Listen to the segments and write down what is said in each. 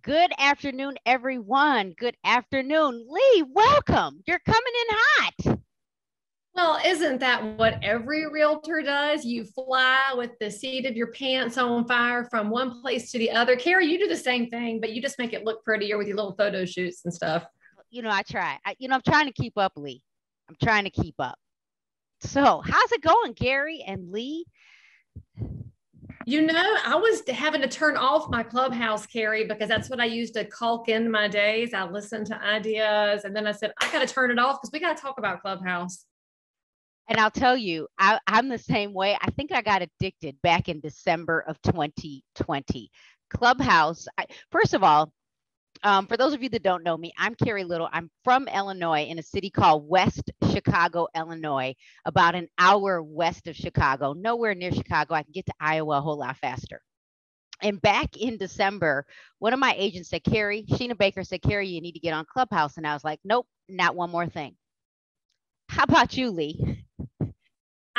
Good afternoon, everyone. Good afternoon. Lee, welcome. You're coming in hot. Well, isn't that what every realtor does? You fly with the seat of your pants on fire from one place to the other. Carrie, you do the same thing, but you just make it look prettier with your little photo shoots and stuff. I try. I'm trying to keep up, Lee. I'm trying to keep up. So, how's it going, Gary and Lee? I was having to turn off my Clubhouse, Carrie, because that's what I used to caulk in my days. I listened to ideas, and then I said, I got to turn it off because we got to talk about Clubhouse. And I'll tell you, I'm the same way. I think I got addicted back in December of 2020. Clubhouse, first of all, for those of you that don't know me, I'm Carrie Little. I'm from Illinois in a city called West Chicago, Illinois, about an hour west of Chicago, nowhere near Chicago. I can get to Iowa a whole lot faster. And back in December, one of my agents said, Sheena Baker said, Carrie, you need to get on Clubhouse. And I was like, nope, not one more thing. How about you, Lee?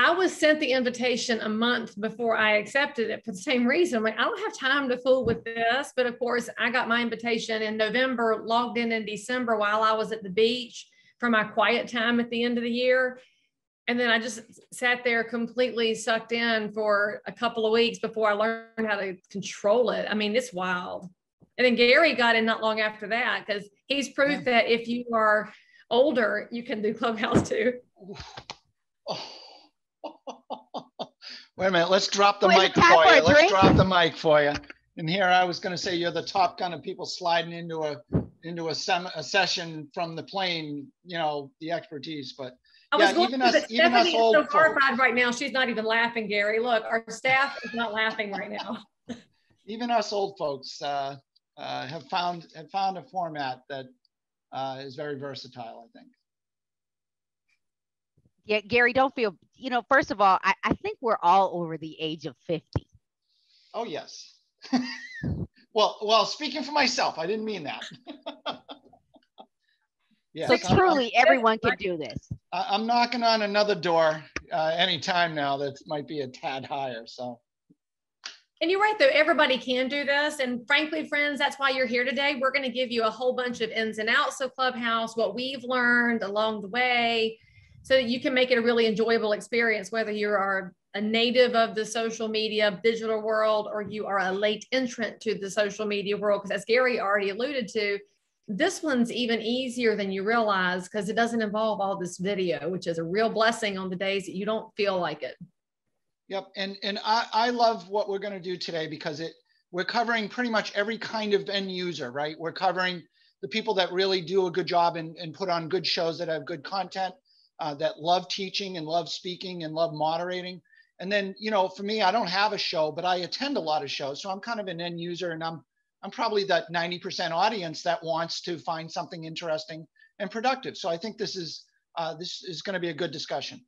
I was sent the invitation a month before I accepted it for the same reason. I'm like, I don't have time to fool with this. But of course, I got my invitation in November, logged in December while I was at the beach for my quiet time at the end of the year. And then I just sat there completely sucked in for a couple of weeks before I learned how to control it. I mean, it's wild. And then Gary got in not long after that because he's proof that if you are older, you can do Clubhouse too. Wait a minute, let's drop the mic for you. Let's drop the mic for you. And here I was going to say you're the top gun of people sliding into a session from the plane, the expertise. But even us old so horrified right now. She's not even laughing, Gary. Look, our staff is not laughing right now. Even us old folks have found a format that is very versatile, I think. Yeah, Gary, don't feel, first of all, I think we're all over the age of 50. Oh, yes. well, speaking for myself, I didn't mean that. Yes, so truly, everyone can do this. I'm knocking on another door anytime now that might be a tad higher, so. And you're right, though. Everybody can do this. And frankly, friends, that's why you're here today. We're going to give you a whole bunch of ins and outs of Clubhouse, what we've learned along the way, so that you can make it a really enjoyable experience, whether you are a native of the social media digital world or you are a late entrant to the social media world. Because as Gary already alluded to, this one's even easier than you realize because it doesn't involve all this video, which is a real blessing on the days that you don't feel like it. Yep, and I love what we're going to do today because we're covering pretty much every kind of end user, right? We're covering the people that really do a good job and put on good shows that have good content. That love teaching and love speaking and love moderating. And then, for me, I don't have a show, but I attend a lot of shows. So I'm kind of an end user and I'm probably that 90% audience that wants to find something interesting and productive. So I think this is going to be a good discussion.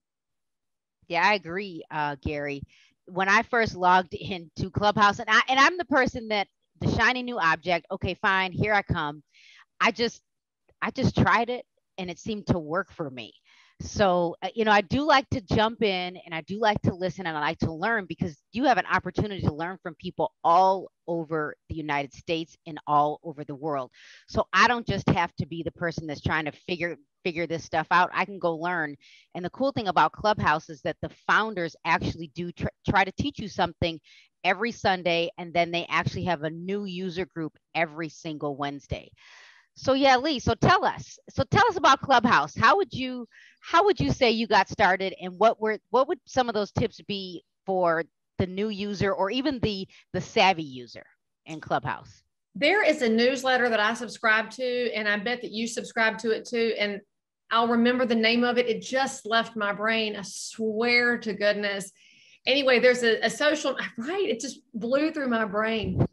Yeah, I agree, Gary. When I first logged into Clubhouse, and I'm the person that the shiny new object, okay, fine, here I come. I just tried it and it seemed to work for me. So, I do like to jump in and I do like to listen and I like to learn because you have an opportunity to learn from people all over the United States and all over the world. So I don't just have to be the person that's trying to figure this stuff out. I can go learn. And the cool thing about Clubhouse is that the founders actually do try to teach you something every Sunday. And then they actually have a new user group every single Wednesday. So yeah, Lee, so tell us about Clubhouse. How would you say you got started and what would some of those tips be for the new user or even the savvy user in Clubhouse? There is a newsletter that I subscribe to and I bet that you subscribe to it too. And I'll remember the name of it. It just left my brain. I swear to goodness. Anyway, there's a social, right? It just blew through my brain.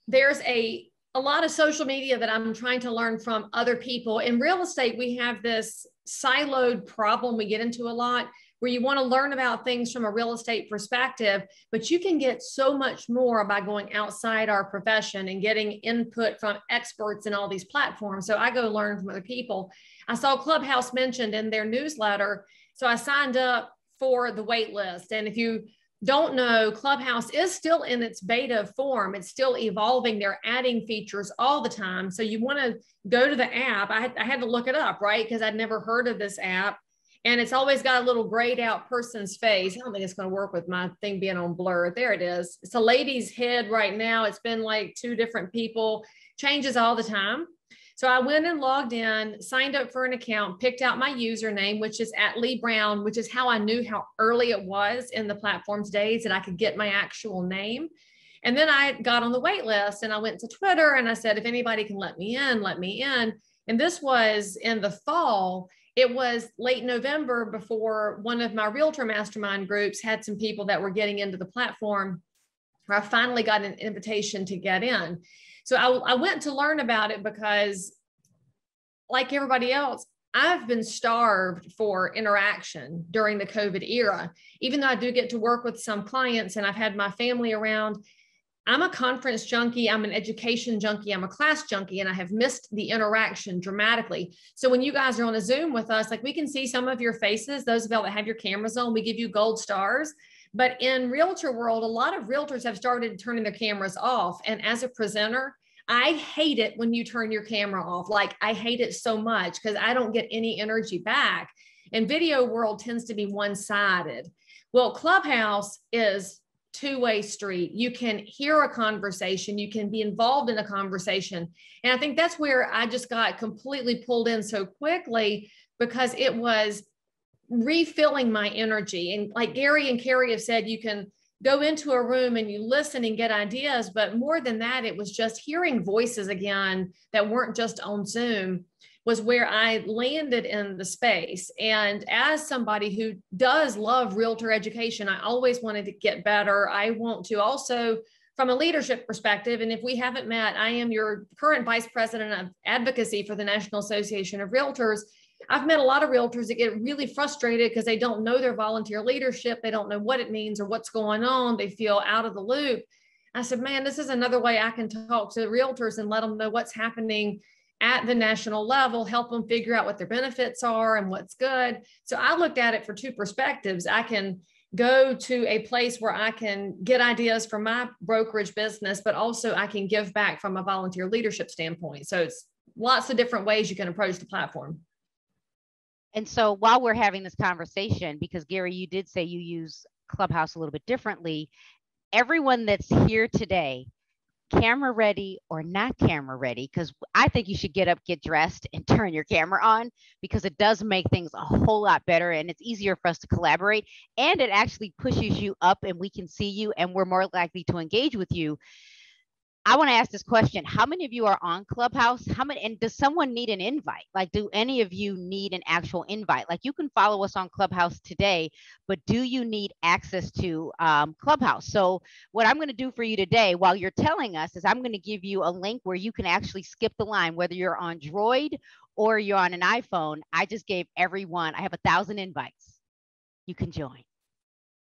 There's a lot of social media that I'm trying to learn from other people. In real estate, we have this siloed problem we get into a lot where you want to learn about things from a real estate perspective, but you can get so much more by going outside our profession and getting input from experts in all these platforms. So I go learn from other people. I saw Clubhouse mentioned in their newsletter. So I signed up for the wait list. And if you don't know, Clubhouse is still in its beta form. It's still evolving. They're adding features all the time. So you want to go to the app. I had to look it up, right? Because I'd never heard of this app. And it's always got a little grayed out person's face. I don't think it's going to work with my thing being on blur. There it is. It's a lady's head right now. It's been like 2 different people, changes all the time. So I went and logged in, signed up for an account, picked out my username, which is @Lee_Brown, which is how I knew how early it was in the platform's days that I could get my actual name. And then I got on the wait list and I went to Twitter and I said, if anybody can let me in, let me in. And this was in the fall. It was late November before one of my realtor mastermind groups had some people that were getting into the platform, where I finally got an invitation to get in. So I went to learn about it because, like everybody else, I've been starved for interaction during the COVID era. Even though I do get to work with some clients and I've had my family around, I'm a conference junkie, I'm an education junkie, I'm a class junkie, and I have missed the interaction dramatically. So when you guys are on a Zoom with us, like we can see some of your faces, those of y'all that have your cameras on, we give you gold stars. But in realtor world, a lot of realtors have started turning their cameras off. And as a presenter, I hate it when you turn your camera off. Like I hate it so much because I don't get any energy back. And video world tends to be one-sided. Well, Clubhouse is two-way street. You can hear a conversation, you can be involved in a conversation. And I think that's where I just got completely pulled in so quickly, because it was refilling my energy. And like Gary and Carrie have said, you can go into a room and you listen and get ideas, but more than that, it was just hearing voices again that weren't just on Zoom was where I landed in the space. And as somebody who does love realtor education, I always wanted to get better. I want to also, from a leadership perspective, and if we haven't met, I am your current vice president of advocacy for the National Association of Realtors. I've met a lot of realtors that get really frustrated because they don't know their volunteer leadership. They don't know what it means or what's going on. They feel out of the loop. I said, man, this is another way I can talk to realtors and let them know what's happening at the national level, help them figure out what their benefits are and what's good. So I looked at it for 2 perspectives. I can go to a place where I can get ideas from my brokerage business, but also I can give back from a volunteer leadership standpoint. So it's lots of different ways you can approach the platform. And so while we're having this conversation, because Gary, you did say you use Clubhouse a little bit differently, everyone that's here today, camera ready or not camera ready, because I think you should get up, get dressed, and turn your camera on, because it does make things a whole lot better and it's easier for us to collaborate, and it actually pushes you up and we can see you and we're more likely to engage with you. I want to ask this question. How many of you are on Clubhouse? How many, and does someone need an invite? Like, do any of you need an actual invite? Like, you can follow us on Clubhouse today, but do you need access to Clubhouse? So what I'm going to do for you today, while you're telling us, is I'm going to give you a link where you can actually skip the line, whether you're on Droid or you're on an iPhone. I just gave everyone, I have 1,000 invites. You can join.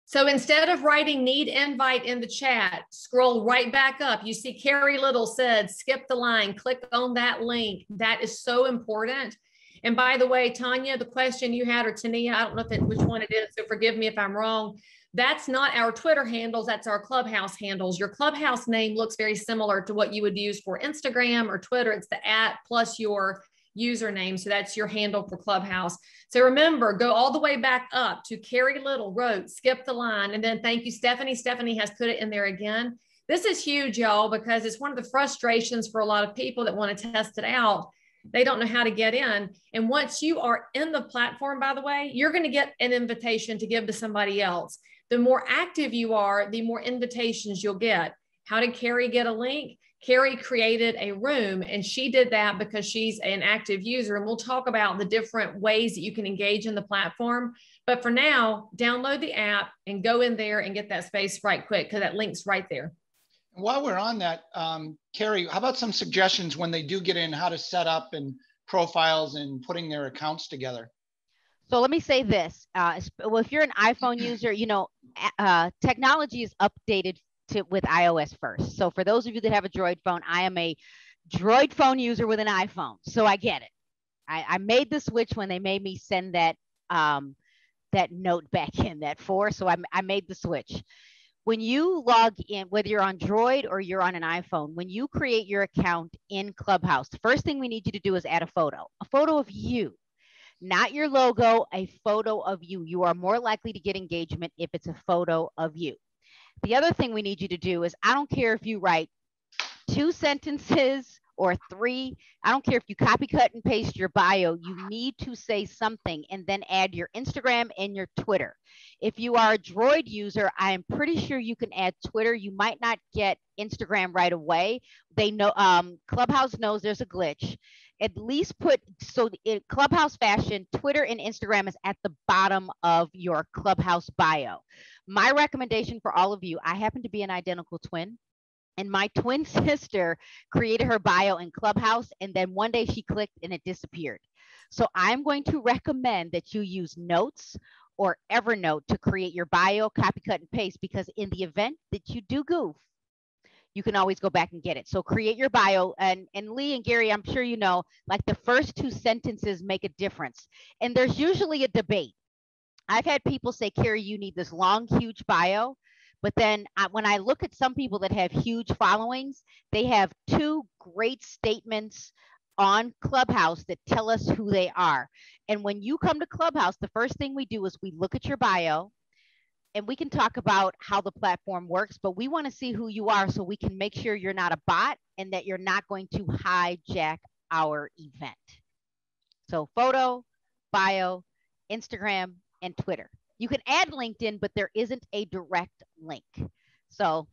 So instead of writing need invite in the chat, scroll right back up. You see Carrie Little said, skip the line, click on that link. That is so important. And by the way, Tanya, the question you had, or Tania, I don't know which one it is, so forgive me if I'm wrong. That's not our Twitter handles, that's our Clubhouse handles. Your Clubhouse name looks very similar to what you would use for Instagram or Twitter. It's the @ plus your username. So that's your handle for Clubhouse. So remember, go all the way back up to Carrie Little wrote, skip the line. And then thank you, Stephanie. Stephanie has put it in there again. This is huge, y'all, because it's one of the frustrations for a lot of people that want to test it out. They don't know how to get in. And once you are in the platform, by the way, you're going to get an invitation to give to somebody else. The more active you are, the more invitations you'll get. How did Carrie get a link? Carrie created a room, and she did that because she's an active user. And we'll talk about the different ways that you can engage in the platform. But for now, download the app and go in there and get that space right quick, because that link's right there. While we're on that, Carrie, how about some suggestions when they do get in, how to set up and profiles and putting their accounts together? So let me say this. Well, if you're an iPhone user, you know, technology is updated with iOS first. So for those of you that have a Droid phone, I am a Droid phone user with an iPhone. So I get it. I made the switch when they made me send that that note back in, that 4. So I made the switch. When you log in, whether you're on Droid or you're on an iPhone, when you create your account in Clubhouse, the first thing we need you to do is add a photo of you, not your logo, a photo of you. You are more likely to get engagement if it's a photo of you. The other thing we need you to do is, I don't care if you write 2 sentences or 3. I don't care if you copy, cut, and paste your bio. You need to say something and then add your Instagram and your Twitter. If you are a Droid user, I am pretty sure you can add Twitter. You might not get Instagram right away. They know, Clubhouse knows there's a glitch. At least put, so in Clubhouse fashion, Twitter and Instagram is at the bottom of your Clubhouse bio. My recommendation for all of you, I happen to be an identical twin. And my twin sister created her bio in Clubhouse, and then one day she clicked and it disappeared. So I'm going to recommend that you use Notes or Evernote to create your bio, copy, cut, and paste, because in the event that you do goof, you can always go back and get it. So create your bio, and Lee and Gary, I'm sure you know, like the first 2 sentences make a difference. And there's usually a debate. I've had people say, Carrie, you need this long, huge bio. But then when I look at some people that have huge followings, they have 2 great statements on Clubhouse that tell us who they are. And when you come to Clubhouse, the first thing we do is we look at your bio, and we can talk about how the platform works, but we want to see who you are so we can make sure you're not a bot and that you're not going to hijack our event. So photo, bio, Instagram, and Twitter. You can add LinkedIn, but there isn't a direct link. So,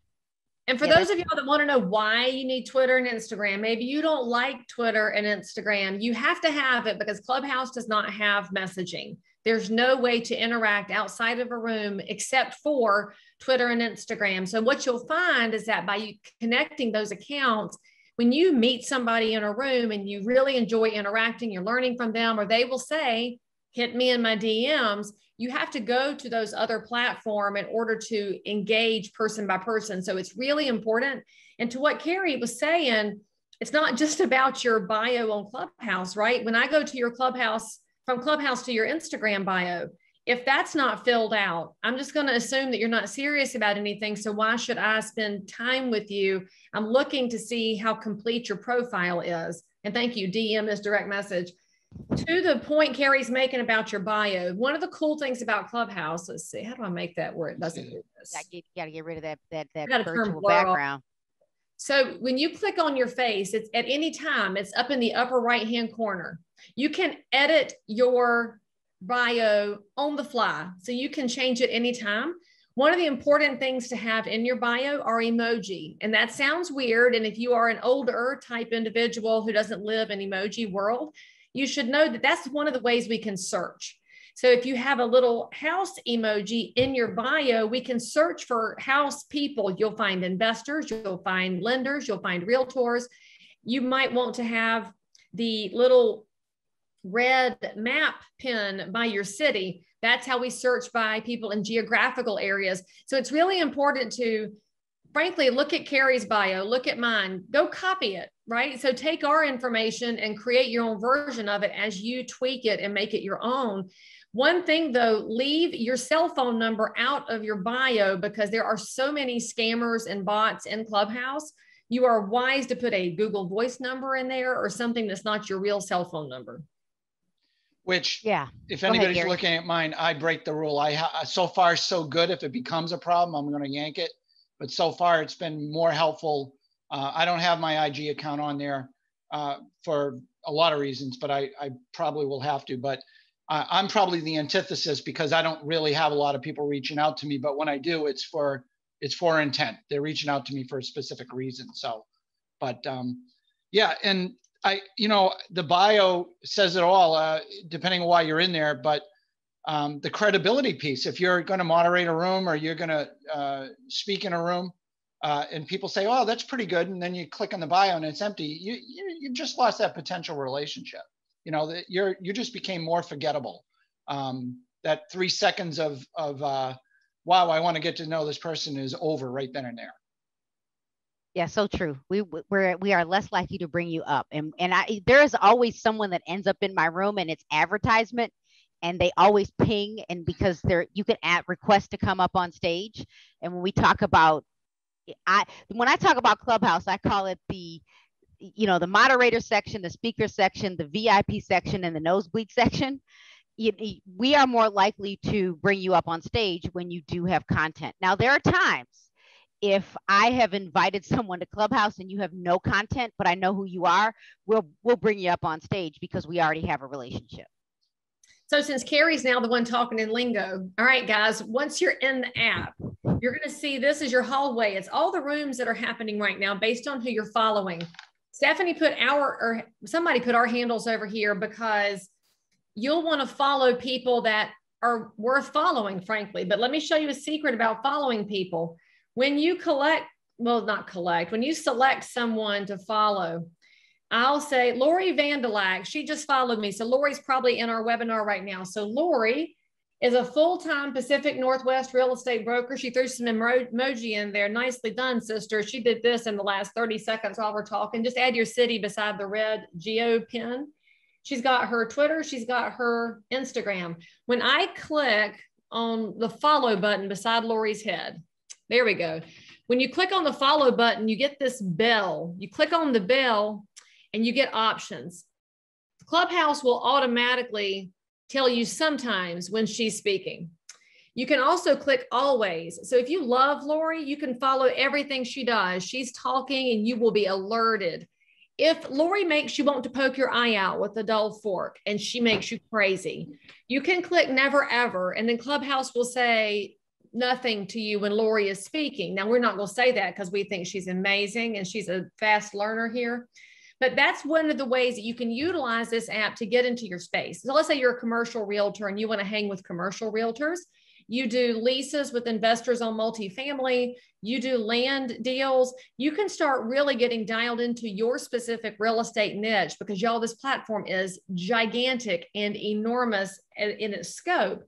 and for those of y'all that want to know why you need Twitter and Instagram, maybe you don't like Twitter and Instagram, you have to have it because Clubhouse does not have messaging. There's no way to interact outside of a room except for Twitter and Instagram. So what you'll find is that by you connecting those accounts, when you meet somebody in a room and you really enjoy interacting, you're learning from them, or they will say, hit me in my DMs, you have to go to those other platforms in order to engage person by person. So it's really important. And to what Carrie was saying, it's not just about your bio on Clubhouse, right? When I go to your Clubhouse, from Clubhouse to your Instagram bio, if that's not filled out, I'm just going to assume that you're not serious about anything. So why should I spend time with you? I'm looking to see how complete your profile is. And thank you, DM is direct message. To the point Carrie's making about your bio, one of the cool things about Clubhouse, let's see, how do I make that where it doesn't do this? You got to get rid of that virtual background. So when you click on your face, it's at any time, it's up in the upper right-hand corner. You can edit your bio on the fly. So you can change it anytime. One of the important things to have in your bio are emoji. And that sounds weird. And if you are an older type individual who doesn't live in emoji world, you should know that that's one of the ways we can search. So if you have a little house emoji in your bio, we can search for house people. You'll find investors, you'll find lenders, you'll find realtors. You might want to have the little red map pin by your city. That's how we search by people in geographical areas. So it's really important to, frankly, look at Carrie's bio, look at mine, go copy it, right? So take our information and create your own version of it as you tweak it and make it your own. One thing though, leave your cell phone number out of your bio because there are so many scammers and bots in Clubhouse. You are wise to put a Google Voice number in there or something that's not your real cell phone number. Which, yeah, if anybody's looking at mine, I break the rule. So far so good. If it becomes a problem, I'm going to yank it. But so far it's been more helpful. I don't have my IG account on there for a lot of reasons, but I probably will have to. But I'm probably the antithesis because I don't really have a lot of people reaching out to me. But when I do, it's for intent. They're reaching out to me for a specific reason. So, but yeah, and the bio says it all, depending on why you're in there. But the credibility piece, if you're going to moderate a room or you're going to speak in a room and people say, oh, that's pretty good. And then you click on the bio and it's empty. You just lost that potential relationship. You just became more forgettable. That 3 seconds of wow, I want to get to know this person is over right then and there. Yeah, so true. We are less likely to bring you up. And there is always someone that ends up in my room and it's advertisement. and they always ping, and because you can add requests to come up on stage. And when we talk about, when I talk about Clubhouse, I call it the moderator section, the speaker section, the VIP section, and the nosebleed section. We are more likely to bring you up on stage when you do have content. Now, there are times if I have invited someone to Clubhouse and you have no content, but I know who you are, we'll bring you up on stage because we already have a relationship. So since Carrie's now the one talking in lingo, all right, guys, once you're in the app, you're going to see this is your hallway. It's all the rooms that are happening right now based on who you're following. Stephanie put somebody put our handles over here because you'll want to follow people that are worth following, frankly. But let me show you a secret about following people. When you when you select someone to follow, I'll say, Lori Vandalak, she just followed me. So Lori's probably in our webinar right now. So Lori is a full-time Pacific Northwest real estate broker. She threw some emoji in there. Nicely done, sister. She did this in the last 30 seconds while we're talking. Just add your city beside the red geo pin. She's got her Twitter. She's got her Instagram. When I click on the follow button beside Lori's head, there we go. When you click on the follow button, you get this bell. You click on the bell and you get options. Clubhouse will automatically tell you sometimes when she's speaking. You can also click always. So if you love Lori, you can follow everything she does. She's talking and you will be alerted. If Lori makes you want to poke your eye out with a dull fork and she makes you crazy, you can click never ever, and then Clubhouse will say nothing to you when Lori is speaking. Now, we're not going to say that because we think she's amazing and she's a fast learner here. But that's one of the ways that you can utilize this app to get into your space. So let's say you're a commercial realtor and you want to hang with commercial realtors. You do leases with investors on multifamily. You do land deals. You can start really getting dialed into your specific real estate niche because y'all, this platform is gigantic and enormous in its scope.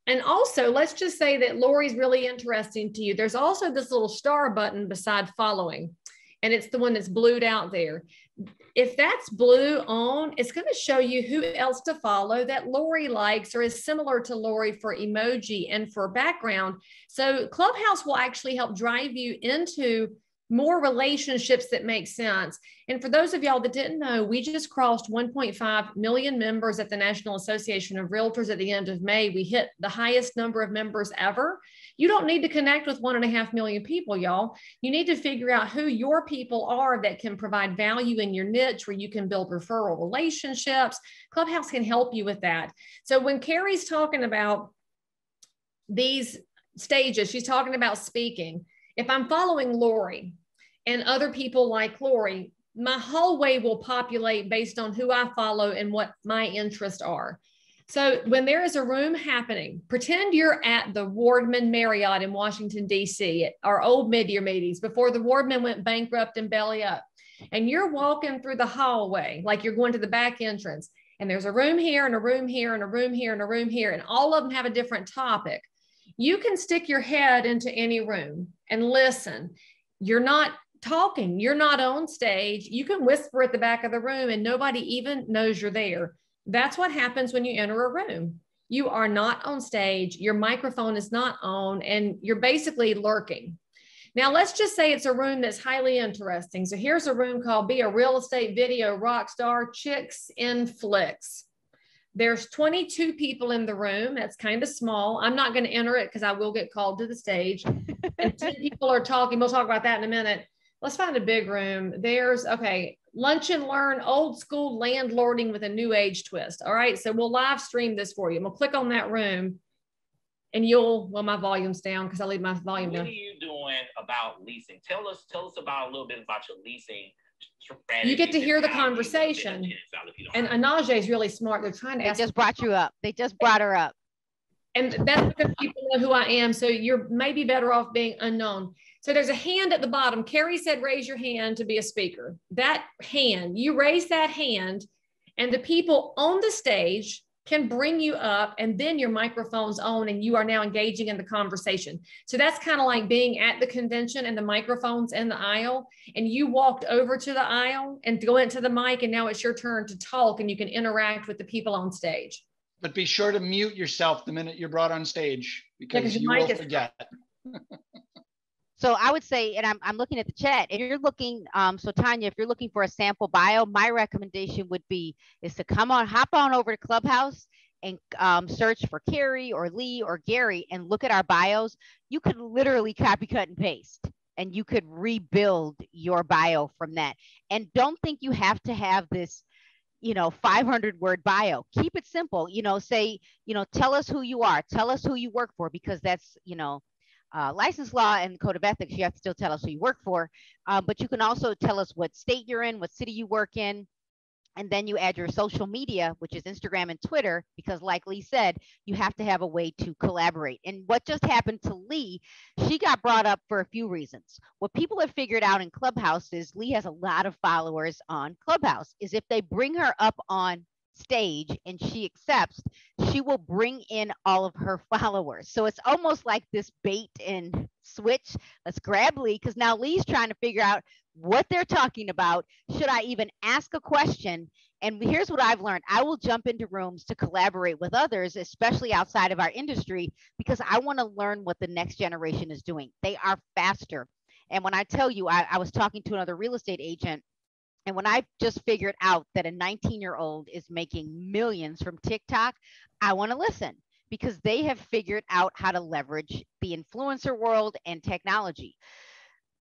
And also, let's just say that Lori's really interesting to you. There's also this little star button beside following, and it's the one that's blued out there. If that's blue on, it's going to show you who else to follow that Lori likes or is similar to Lori for emoji and for background. So Clubhouse will actually help drive you into more relationships that make sense. And for those of y'all that didn't know, we just crossed 1.5 million members at the National Association of Realtors at the end of May. We hit the highest number of members ever. You don't need to connect with 1.5 million people, y'all. You need to figure out who your people are that can provide value in your niche where you can build referral relationships. Clubhouse can help you with that. So when Carrie's talking about these stages, she's talking about speaking. If I'm following Lori and other people like Lori, my hallway will populate based on who I follow and what my interests are. So when there is a room happening, pretend you're at the Wardman Marriott in Washington, D.C., at our old mid-year meetings before the Wardman went bankrupt and belly up. And you're walking through the hallway like you're going to the back entrance. And there's a room here and a room here and a room here and a room here. And all of them have a different topic. You can stick your head into any room and listen. You're not talking. You're not on stage. You can whisper at the back of the room and nobody even knows you're there. That's what happens when you enter a room. You are not on stage. Your microphone is not on, and you're basically lurking. Now, let's just say it's a room that's highly interesting. So here's a room called Be a Real Estate Video Rock Star, Chicks in Flicks. There's 22 people in the room. That's kind of small. I'm not going to enter it because I will get called to the stage. And 10 people are talking. We'll talk about that in a minute. Let's find a big room. There's, okay, Lunch and Learn, old school landlording with a new age twist. All right, so we'll live stream this for you. I'm gonna click on that room and you'll, well, my volume's down because I leave my volume down. What are you doing about leasing? Tell us about a little bit about your leasing strategy. You get to hear the conversation. And Anaje is really smart. They're trying to ask. They just brought you up. They just brought her up. And that's because people know who I am. So you're maybe better off being unknown. So there's a hand at the bottom. Carrie said, raise your hand to be a speaker. That hand, you raise that hand and the people on the stage can bring you up and then your microphone's on and you are now engaging in the conversation. So that's kind of like being at the convention and the microphone's in the aisle and you walked over to the aisle and go into the mic and now it's your turn to talk and you can interact with the people on stage. But be sure to mute yourself the minute you're brought on stage, because your you mic will is- forget. So I would say, and I'm looking at the chat, if you're looking, so Tanya, if you're looking for a sample bio, my recommendation would be is to hop on over to Clubhouse and search for Carrie or Lee or Gary and look at our bios. You could literally copy, cut, and paste, and you could rebuild your bio from that. And don't think you have to have this, 500-word bio. Keep it simple. Say, tell us who you are, tell us who you work for, because that's, license law and code of ethics. You have to still tell us who you work for, but you can also tell us what state you're in, what city you work in. And then you add your social media, which is Instagram and Twitter, because like Lee said, you have to have a way to collaborate. And what just happened to Lee, she got brought up for a few reasons. What people have figured out in Clubhouse is Lee has a lot of followers on Clubhouse, is if they bring her up on stage and she accepts, she will bring in all of her followers. So it's almost like this bait and switch. Let's grab Lee, because now Lee's trying to figure out what they're talking about. Should I even ask a question? And here's what I've learned. I will jump into rooms to collaborate with others, especially outside of our industry, because I want to learn what the next generation is doing. They are faster. And when I tell you, I was talking to another real estate agent, and when I just figured out that a 19-year-old is making millions from TikTok, I want to listen, because they have figured out how to leverage the influencer world and technology.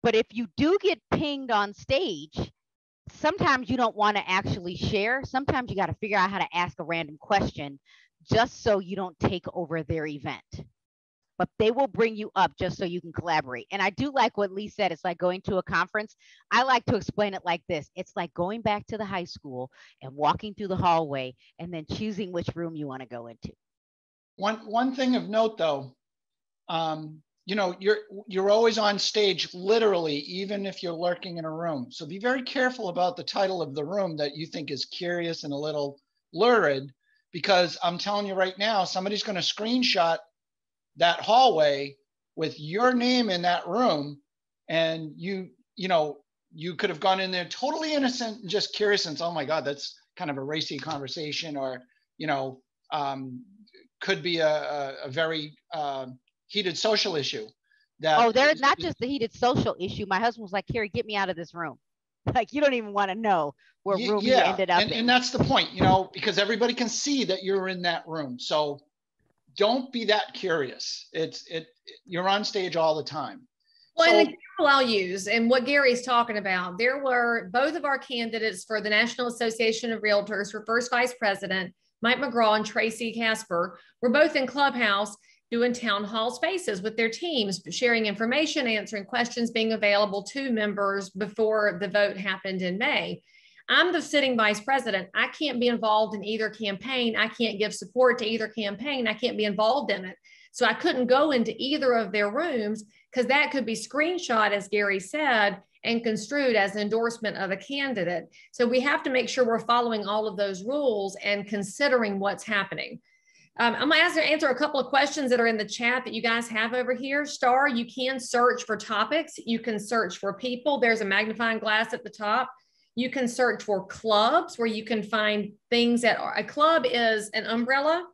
But if you do get pinged on stage, sometimes you don't want to actually share. Sometimes you got to figure out how to ask a random question just so you don't take over their event. But they will bring you up just so you can collaborate. And I do like what Lee said. It's like going to a conference. I like to explain it like this. It's like going back to the high school and walking through the hallway and then choosing which room you want to go into. One thing of note, though, you're always on stage, literally, even if you're lurking in a room. So be very careful about the title of the room that you think is curious and a little lurid, because I'm telling you right now, somebody's going to screenshot that hallway with your name in that room, and you could have gone in there totally innocent and just curious, and oh my God, that's kind of a racy conversation, or could be a very heated social issue. There's not just the heated social issue. My husband was like, Carrie, get me out of this room. Like, you don't even want to know what room you ended up in. And that's the point, because everybody can see that you're in that room. So don't be that curious. You're on stage all the time. Well, and the example I'll use, and what Gary's talking about, there were both of our candidates for the National Association of Realtors for first vice president, Mike McGraw and Tracy Casper, were both in Clubhouse doing town hall spaces with their teams, sharing information, answering questions, being available to members before the vote happened in May. I'm the sitting vice president. I can't be involved in either campaign. I can't give support to either campaign. I can't be involved in it. So I couldn't go into either of their rooms, because that could be screenshot, as Gary said, and construed as endorsement of a candidate. So we have to make sure we're following all of those rules and considering what's happening. I'm going to answer a couple of questions that are in the chat that you guys have over here. Star, you can search for topics. You can search for people. There's a magnifying glass at the top. You can search for clubs, where you can find things that are, a club is an umbrella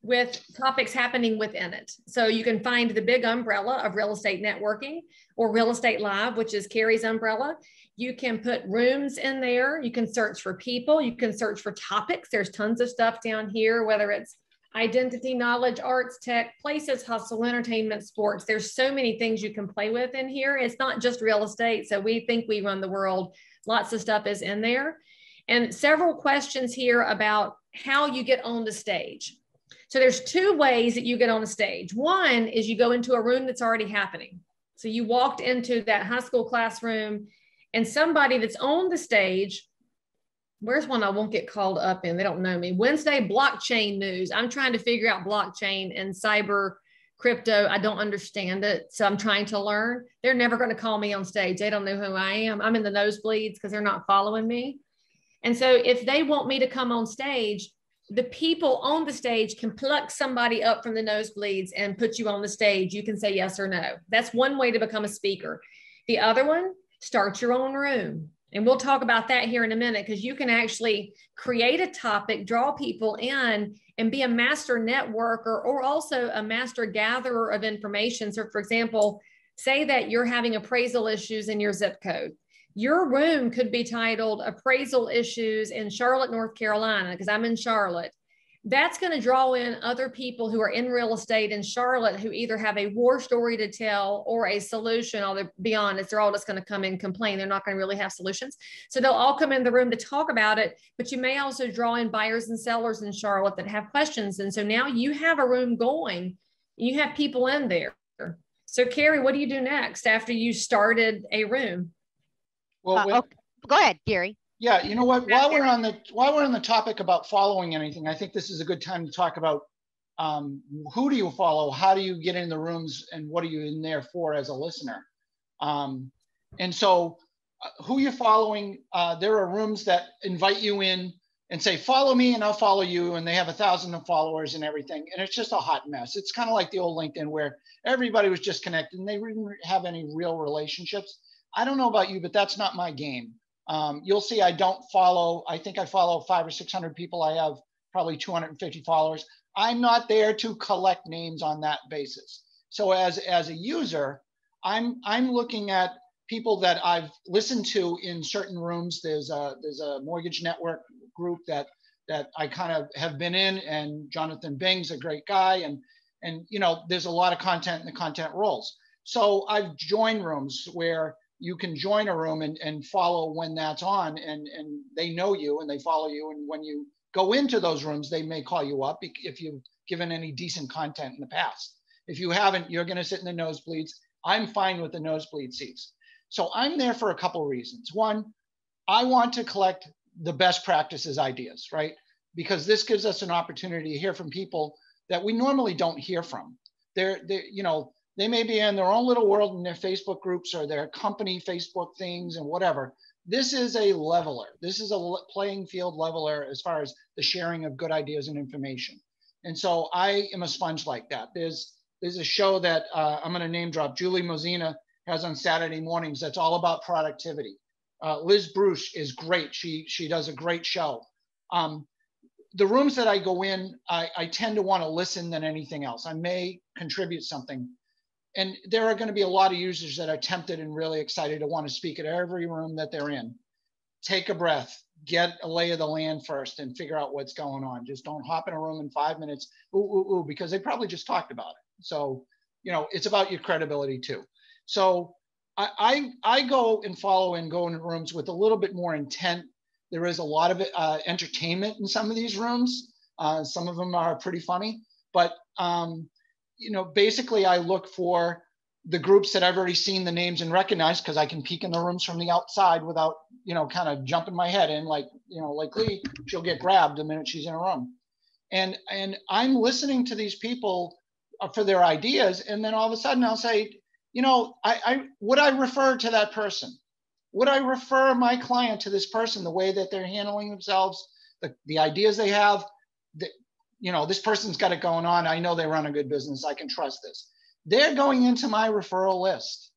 with topics happening within it. So you can find the big umbrella of real estate networking, or Real Estate Live, which is Carrie's umbrella. You can put rooms in there. You can search for people. You can search for topics. There's tons of stuff down here, whether it's identity, knowledge, arts, tech, places, hustle, entertainment, sports. There's so many things you can play with in here. It's not just real estate. So we think we run the world. Lots of stuff is in there. And several questions here about how you get on the stage. So there's two ways that you get on the stage. One is you go into a room that's already happening. So you walked into that high school classroom, and somebody that's on the stage, where's one I won't get called up in? They don't know me. Wednesday blockchain news. I'm trying to figure out blockchain and cyber crypto. I don't understand it. So I'm trying to learn. They're never going to call me on stage. They don't know who I am. I'm in the nosebleeds because they're not following me. And so if they want me to come on stage, the people on the stage can pluck somebody up from the nosebleeds and put you on the stage. You can say yes or no. That's one way to become a speaker. The other one, start your own room. And we'll talk about that here in a minute, because you can actually create a topic, draw people in, and be a master networker or also a master gatherer of information. So for example, say that you're having appraisal issues in your zip code. Your room could be titled Appraisal Issues in Charlotte, North Carolina, because I'm in Charlotte. That's going to draw in other people who are in real estate in Charlotte who either have a war story to tell or a solution. Although, be honest, they're all just going to come and complain. They're not going to really have solutions. So they'll all come in the room to talk about it. But you may also draw in buyers and sellers in Charlotte that have questions. And so now you have a room going. You have people in there. So Carrie, what do you do next after you started a room? Well, okay. Go ahead, Gary. Yeah, you know what? While we're on the topic about following anything, I think this is a good time to talk about who do you follow, how do you get in the rooms, and what are you in there for as a listener? And so, who you're following? There are rooms that invite you in and say, "Follow me, and I'll follow you," and they have 1,000 followers and everything, and it's just a hot mess. It's kind of like the old LinkedIn where everybody was just connected and they didn't have any real relationships. I don't know about you, but that's not my game. You'll see I don't follow, I think I follow 500 or 600 people. I have probably 250 followers. I'm not there to collect names on that basis. So as a user, I'm looking at people that I've listened to in certain rooms. There's a mortgage network group that I kind of have been in, and Jonathan Bing's a great guy, and you know, there's a lot of content and the content rolls. So I've joined rooms where you can join a room and follow when that's on, and they know you and they follow you. And when you go into those rooms, they may call you up if you've given any decent content in the past. If you haven't, you're going to sit in the nosebleeds. I'm fine with the nosebleed seats. So I'm there for a couple of reasons. One, I want to collect the best practices ideas, right? Because this gives us an opportunity to hear from people that we normally don't hear from. They're you know, they may be in their own little world in their Facebook groups or their company Facebook things and whatever. This is a leveler. This is a playing field leveler as far as the sharing of good ideas and information. And so I am a sponge like that. There's a show that I'm going to name drop, Julie Mozina has on Saturday mornings that's all about productivity. Liz Bruce is great. She does a great show. The rooms that I go in, I tend to want to listen than anything else. I may contribute something. And there are going to be a lot of users that are tempted and really excited to want to speak at every room that they're in. Take a breath, get a lay of the land first and figure out what's going on. Just don't hop in a room in 5 minutes, because they probably just talked about it. So, you know, it's about your credibility too. So I go and follow and go in rooms with a little bit more intent. There is a lot of entertainment in some of these rooms. Some of them are pretty funny, but you know, basically I look for the groups that I've already seen the names and recognize, because I can peek in the rooms from the outside without, you know, kind of jumping my head in, like, you know, like Lee, she'll get grabbed the minute she's in a room. And I'm listening to these people for their ideas. And then all of a sudden I'll say, you know, would I refer to that person? Would I refer my client to this person, the way that they're handling themselves, the ideas they have, you know, this person's got it going on. I know they run a good business. I can trust this. They're going into my referral list.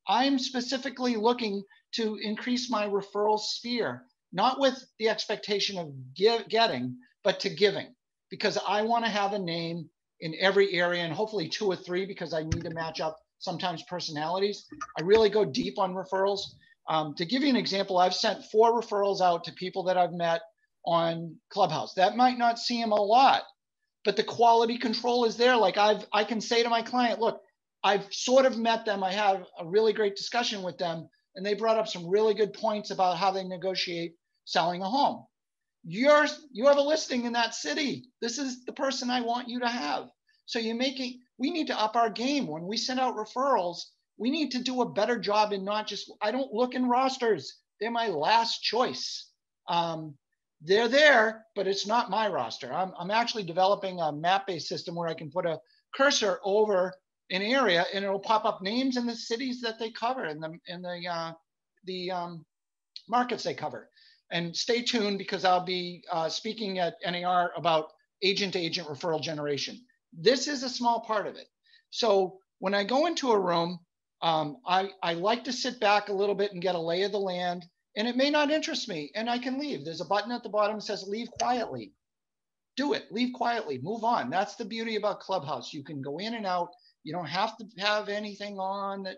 I'm specifically looking to increase my referral sphere, not with the expectation of getting, but to giving, because I want to have a name in every area, and hopefully 2 or 3, because I need to match up sometimes personalities. I really go deep on referrals. To give you an example, I've sent 4 referrals out to people that I've met on Clubhouse. That might not seem a lot, but the quality control is there. Like I can say to my client, look, I've sort of met them. I have a really great discussion with them, and they brought up some really good points about how they negotiate selling a home. You have a listing in that city. This is the person I want you to have. So we need to up our game. When we send out referrals, we need to do a better job in not just, I don't look in rosters. They're my last choice. They're there, but it's not my roster. I'm actually developing a map-based system where I can put a cursor over an area and it'll pop up names in the cities that they cover and the markets they cover. And stay tuned, because I'll be speaking at NAR about agent-to-agent referral generation. This is a small part of it. So when I go into a room, I like to sit back a little bit and get a lay of the land. And it may not interest me, and I can leave. There's a button at the bottom that says leave quietly. do it. Leave quietly, move on. That's the beauty about Clubhouse. You can go in and out. You don't have to have anything on that,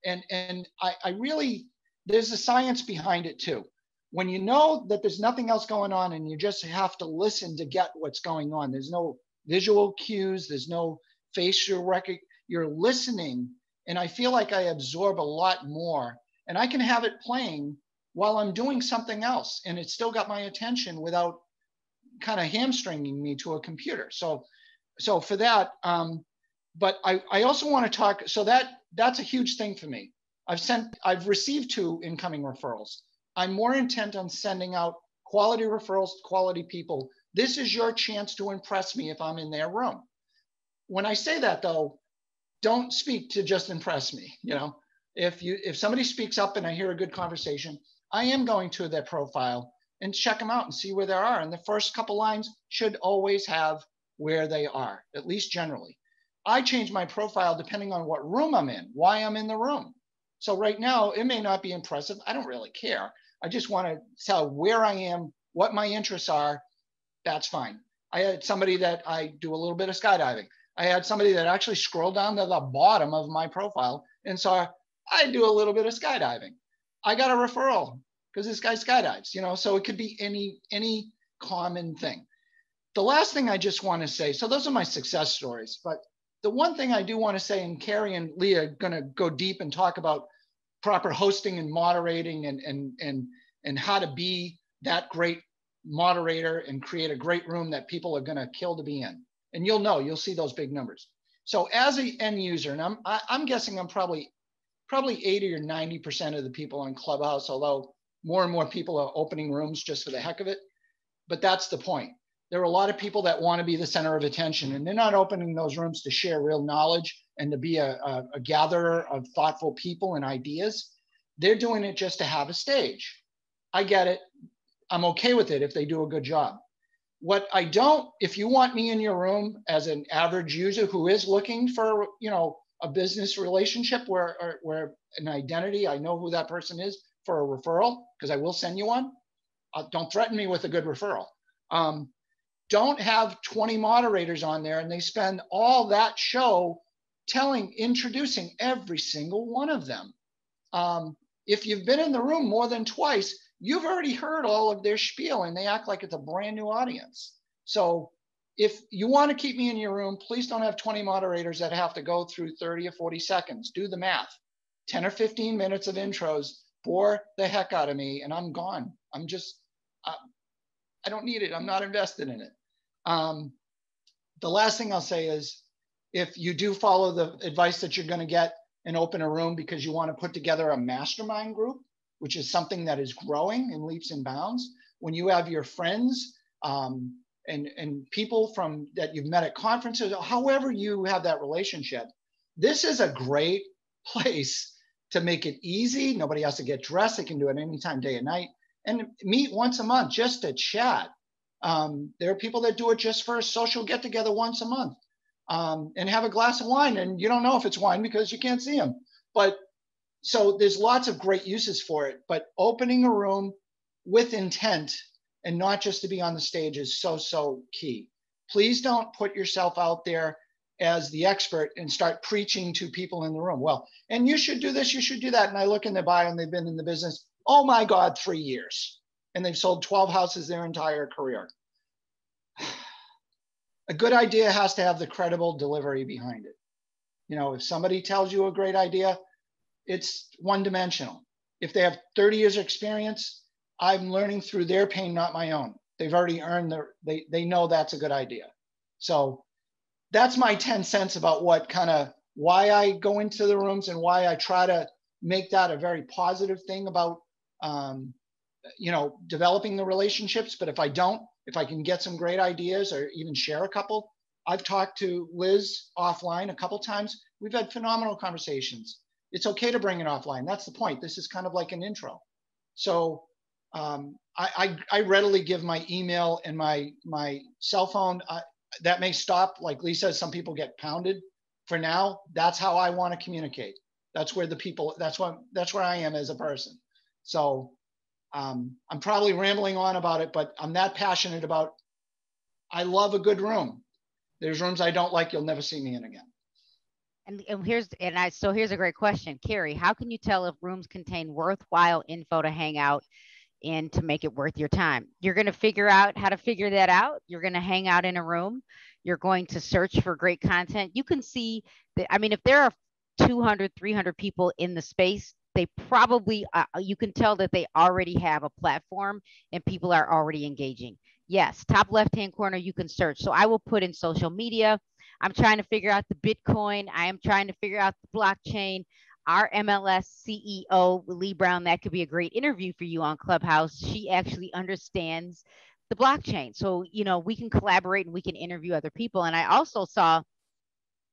and I really, there's a science behind it too. When you know that there's nothing else going on and you just have to listen to get what's going on, there's no visual cues, there's no facial recognition, you're listening. And I feel like I absorb a lot more, and I can have it playing while I'm doing something else, and it's still got my attention without kind of hamstringing me to a computer. So for that, but I also want to talk, so that's a huge thing for me. I've received 2 incoming referrals. I'm more intent on sending out quality referrals to quality people. This is your chance to impress me if I'm in their room. When I say that though, don't speak to just impress me. If somebody speaks up and I hear a good conversation, I am going to their profile and check them out and see where they are. And the first couple lines should always have where they are, at least generally. I change my profile depending on what room I'm in, why I'm in the room. So right now, it may not be impressive. I don't really care. I just want to tell where I am, what my interests are. That's fine. I had somebody that I do a little bit of skydiving. I had somebody that actually scrolled down to the bottom of my profile and saw I do a little bit of skydiving. I got a referral because this guy skydives, so it could be any common thing. The last thing I just want to say, so those are my success stories, but the one thing I do want to say, and Carrie and Leah are going to go deep and talk about proper hosting and moderating and how to be that great moderator and create a great room that people are going to kill to be in. And you'll see those big numbers. So as an end user, and I'm guessing I'm probably 80 or 90% of the people on Clubhouse, although more and more people are opening rooms just for the heck of it. But that's the point. There are a lot of people that want to be the center of attention, and they're not opening those rooms to share real knowledge and to be a gatherer of thoughtful people and ideas. They're doing it just to have a stage. I get it. I'm okay with it if they do a good job. What I don't, if you want me in your room as an average user who is looking for, a business relationship where an identity, I know who that person is for a referral, because I will send you one. Don't threaten me with a good referral. Don't have 20 moderators on there and they spend all that show introducing every single one of them. If you've been in the room more than twice, you've already heard all of their spiel and they act like it's a brand new audience. So if you want to keep me in your room, please don't have 20 moderators that have to go through 30 or 40 seconds. Do the math. 10 or 15 minutes of intros bore the heck out of me and I'm gone. I don't need it. I'm not invested in it. The last thing I'll say is, if you do follow the advice that you're going to get and open a room because you want to put together a mastermind group, which is something that is growing in leaps and bounds, when you have your friends and people that you've met at conferences, however you have that relationship, this is a great place to make it easy. Nobody has to get dressed. They can do it anytime, day and night, and meet once a month just to chat. There are people that do it just for a social get together once a month and have a glass of wine, and you don't know if it's wine because you can't see them. But so there's lots of great uses for it, but opening a room with intent and not just to be on the stage is so key. Please don't put yourself out there as the expert and start preaching to people in the room. Well, and you should do this, you should do that. And I look in their bio and they've been in the business, oh my God, 3 years. And they've sold 12 houses their entire career. A good idea has to have the credible delivery behind it. If somebody tells you a great idea, it's one-dimensional. If they have 30 years of experience, I'm learning through their pain, not my own. They've already earned they know that's a good idea. So that's my 10 cents about why I go into the rooms and why I try to make that a very positive thing about, developing the relationships. But if I can get some great ideas or even share a couple, I've talked to Liz offline a couple times. We've had phenomenal conversations. It's okay to bring it offline. That's the point. This is kind of like an intro. So I readily give my email and my cell phone. That may stop, like Lee says, some people get pounded. For now, that's how I want to communicate. That's where that's where I am as a person. So I'm probably rambling on about it, but I'm that passionate about I love a good room. There's rooms I don't like, you'll never see me in again. So here's a great question, Carrie. How can you tell if rooms contain worthwhile info to hang out in to make it worth your time? You're going to figure out how to figure that out. You're going to hang out in a room. You're going to search for great content. You can see that, I mean, if there are 200, 300 people in the space, they probably, you can tell that they already have a platform and people are already engaging. Yes, top left-hand corner, you can search. So I will put in social media. I'm trying to figure out the Bitcoin. I am trying to figure out the blockchain. Our MLS CEO, Lee Brown, that could be a great interview for you on Clubhouse. She actually understands the blockchain. So, you know, we can collaborate and we can interview other people. And I also saw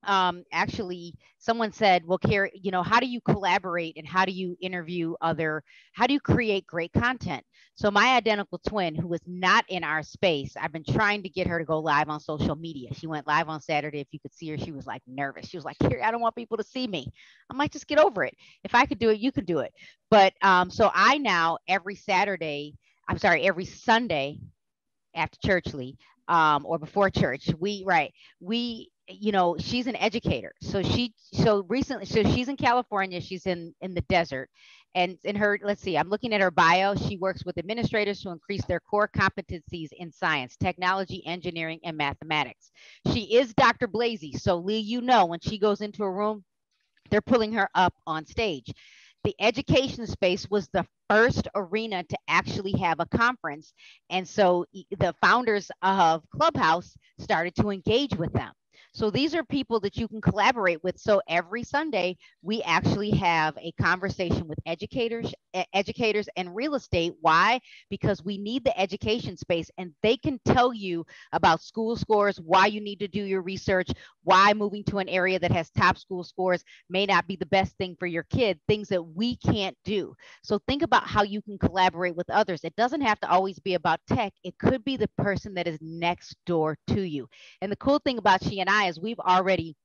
actually someone said, well, Carrie, you know, how do you collaborate and how do you interview how do you create great content? So my identical twin, who was not in our space, I've been trying to get her to go live on social media. She went live on Saturday. If you could see her, she was like nervous. She was like, Carrie, I don't want people to see me. I'm like, just get over it. If I could do it, you could do it. But so I now every Sunday after church, Lee, or before church, you know, she's an educator. So she's in California, she's in the desert. And in her, let's see, I'm looking at her bio. She works with administrators to increase their core competencies in science, technology, engineering, and mathematics. She is Dr. Blasey. So Lee, you know, when she goes into a room, they're pulling her up on stage. The education space was the first arena to actually have a conference. And so the founders of Clubhouse started to engage with them. So these are people that you can collaborate with. So every Sunday, we actually have a conversation with educators and real estate. Why? Because we need the education space and they can tell you about school scores, why you need to do your research, why moving to an area that has top school scores may not be the best thing for your kid, things that we can't do. So think about how you can collaborate with others. It doesn't have to always be about tech. It could be the person that is next door to you. And the cool thing about she and I is we've already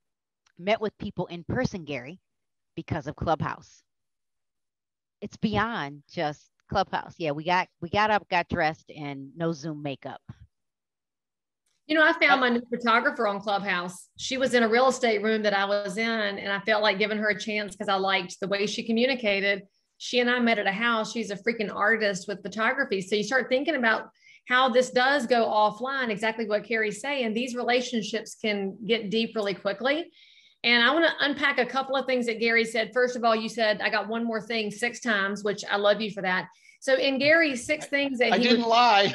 met with people in person, Gary, because of Clubhouse. It's beyond just Clubhouse. Yeah, we got up, got dressed, and no Zoom makeup. You know, I found my new photographer on Clubhouse. She was in a real estate room that I was in, and I felt like giving her a chance because I liked the way she communicated. She and I met at a house. She's a freaking artist with photography. So you start thinking about how this does go offline, exactly what Carrie's saying. These relationships can get deep really quickly. And I want to unpack a couple of things that Gary said. First of all, you said, I got one more thing 6 times, which I love you for that. So in Gary's 6 things that I didn't lie.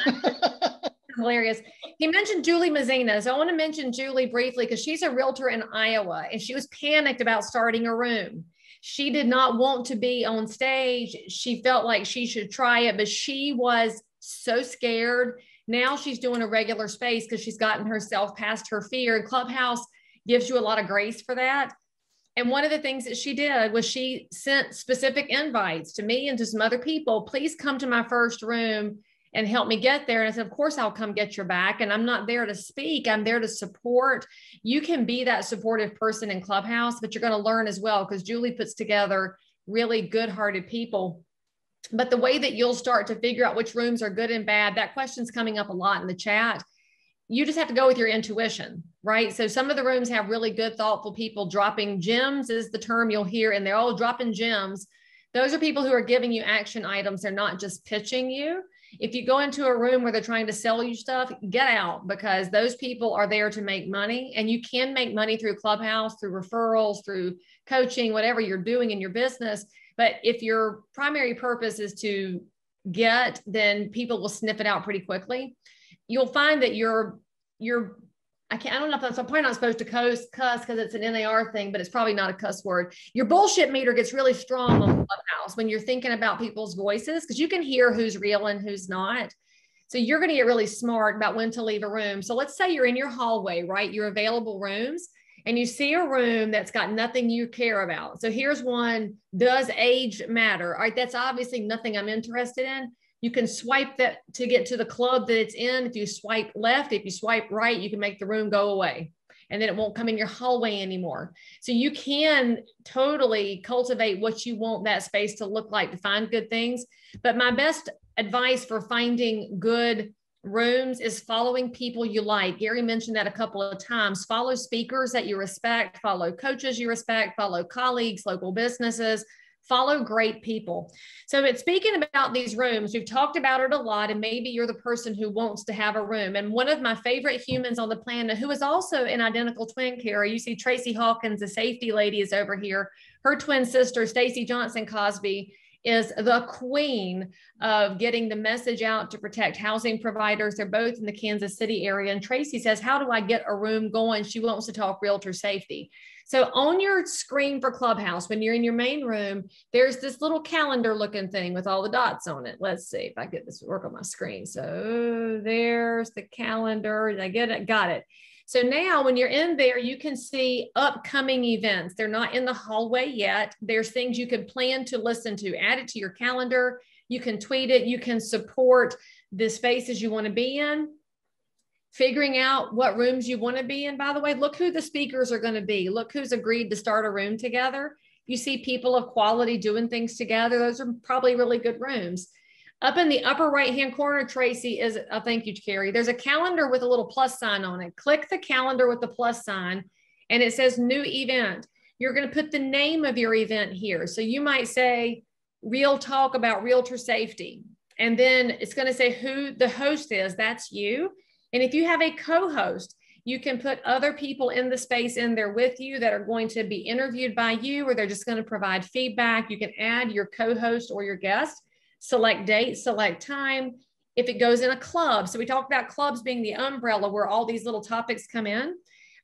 Hilarious. He mentioned Julie Mazzina. So I want to mention Julie briefly because she's a realtor in Iowa and she was panicked about starting a room. She did not want to be on stage. She felt like she should try it, but she was so scared. Now she's doing a regular space because she's gotten herself past her fear. And Clubhouse gives you a lot of grace for that. And one of the things that she did was she sent specific invites to me and to some other people. Please come to my first room and help me get there. And I said, of course, I'll come get your back. And I'm not there to speak. I'm there to support. You can be that supportive person in Clubhouse, but you're going to learn as well because Julie puts together really good-hearted people. But the way that you'll start to figure out which rooms are good and bad, that question's coming up a lot in the chat. You just have to go with your intuition, right? So some of the rooms have really good, thoughtful people dropping gems is the term you'll hear, and they're all dropping gems. Those are people who are giving you action items. They're not just pitching you. If you go into a room where they're trying to sell you stuff, get out because those people are there to make money, and you can make money through Clubhouse, through referrals, through coaching, whatever you're doing in your business. But if your primary purpose is to get, then people will sniff it out pretty quickly. You'll find that I don't know if I'm probably not supposed to cuss because it's an NAR thing, but it's probably not a cuss word. Your bullshit meter gets really strong on Clubhouse when you're thinking about people's voices because you can hear who's real and who's not. So you're going to get really smart about when to leave a room. So let's say you're in your hallway, right? Your available rooms, and you see a room that's got nothing you care about. So here's one, does age matter? All right, that's obviously nothing I'm interested in. You can swipe that to get to the club that it's in. If you swipe left, if you swipe right, you can make the room go away and then it won't come in your hallway anymore. So you can totally cultivate what you want that space to look like to find good things. But my best advice for finding good rooms is following people you like. Gary mentioned that a couple of times. Follow speakers that you respect, follow coaches you respect, follow colleagues, local businesses, follow great people. So it's speaking about these rooms, we've talked about it a lot, and maybe you're the person who wants to have a room. And one of my favorite humans on the planet, who is also an identical twin, Carrie, you see Tracy Hawkins, the safety lady, is over here. Her twin sister, Stacy Johnson Cosby, is the queen of getting the message out to protect housing providers. They're both in the Kansas City area. And Tracy says, how do I get a room going? She wants to talk realtor safety. So on your screen for Clubhouse, when you're in your main room, there's this little calendar looking thing with all the dots on it. Let's see if I get this to work on my screen. So there's the calendar. Did I get it? Got it. So now when you're in there, you can see upcoming events. They're not in the hallway yet. There's things you can plan to listen to. Add it to your calendar. You can tweet it. You can support the spaces you want to be in. Figuring out what rooms you want to be in. By the way, look who the speakers are going to be. Look who's agreed to start a room together. You see people of quality doing things together. Those are probably really good rooms. Up in the upper right-hand corner, Tracy, is, thank you, Carrie. There's a calendar with a little plus sign on it. Click the calendar with the plus sign, and it says new event. You're going to put the name of your event here. So you might say, Real Talk about Realtor Safety. And then it's going to say who the host is. That's you. And if you have a co-host, you can put other people in the space in there with you that are going to be interviewed by you, or they're just going to provide feedback. You can add your co-host or your guest. Select date, select time. If it goes in a club, so we talked about clubs being the umbrella where all these little topics come in.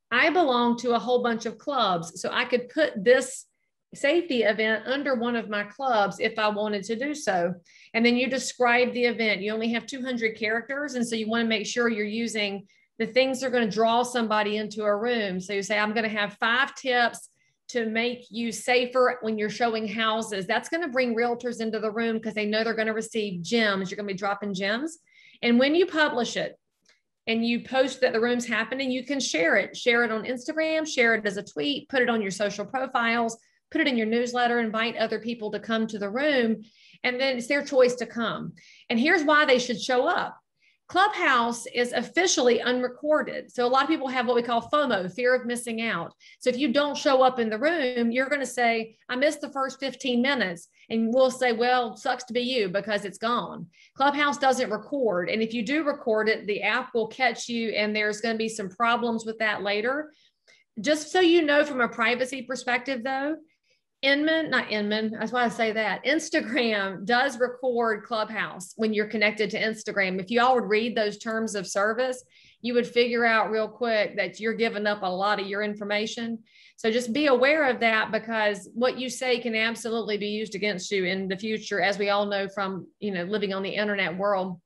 I belong to a whole bunch of clubs, so I could put this safety event under one of my clubs if I wanted to do so. And then you describe the event. You only have 200 characters, and so you want to make sure you're using the things that are going to draw somebody into a room. So you say, I'm going to have 5 tips to make you safer when you're showing houses. That's going to bring realtors into the room because they know they're going to receive gems. You're going to be dropping gems. And when you publish it and you post that the room's happening, you can share it. Share it on Instagram, share it as a tweet, put it on your social profiles, put it in your newsletter, invite other people to come to the room. And then it's their choice to come. And here's why they should show up. Clubhouse is officially unrecorded. So a lot of people have what we call FOMO, fear of missing out. So if you don't show up in the room, you're going to say, I missed the first 15 minutes. And we'll say, well, sucks to be you because it's gone. Clubhouse doesn't record. And if you do record it, the app will catch you, and there's going to be some problems with that later. Just so you know, from a privacy perspective though, that's why I say that. Instagram does record Clubhouse when you're connected to Instagram. If you all would read those terms of service, you would figure out real quick that you're giving up a lot of your information. So just be aware of that, because what you say can absolutely be used against you in the future, as we all know from, living on the internet world.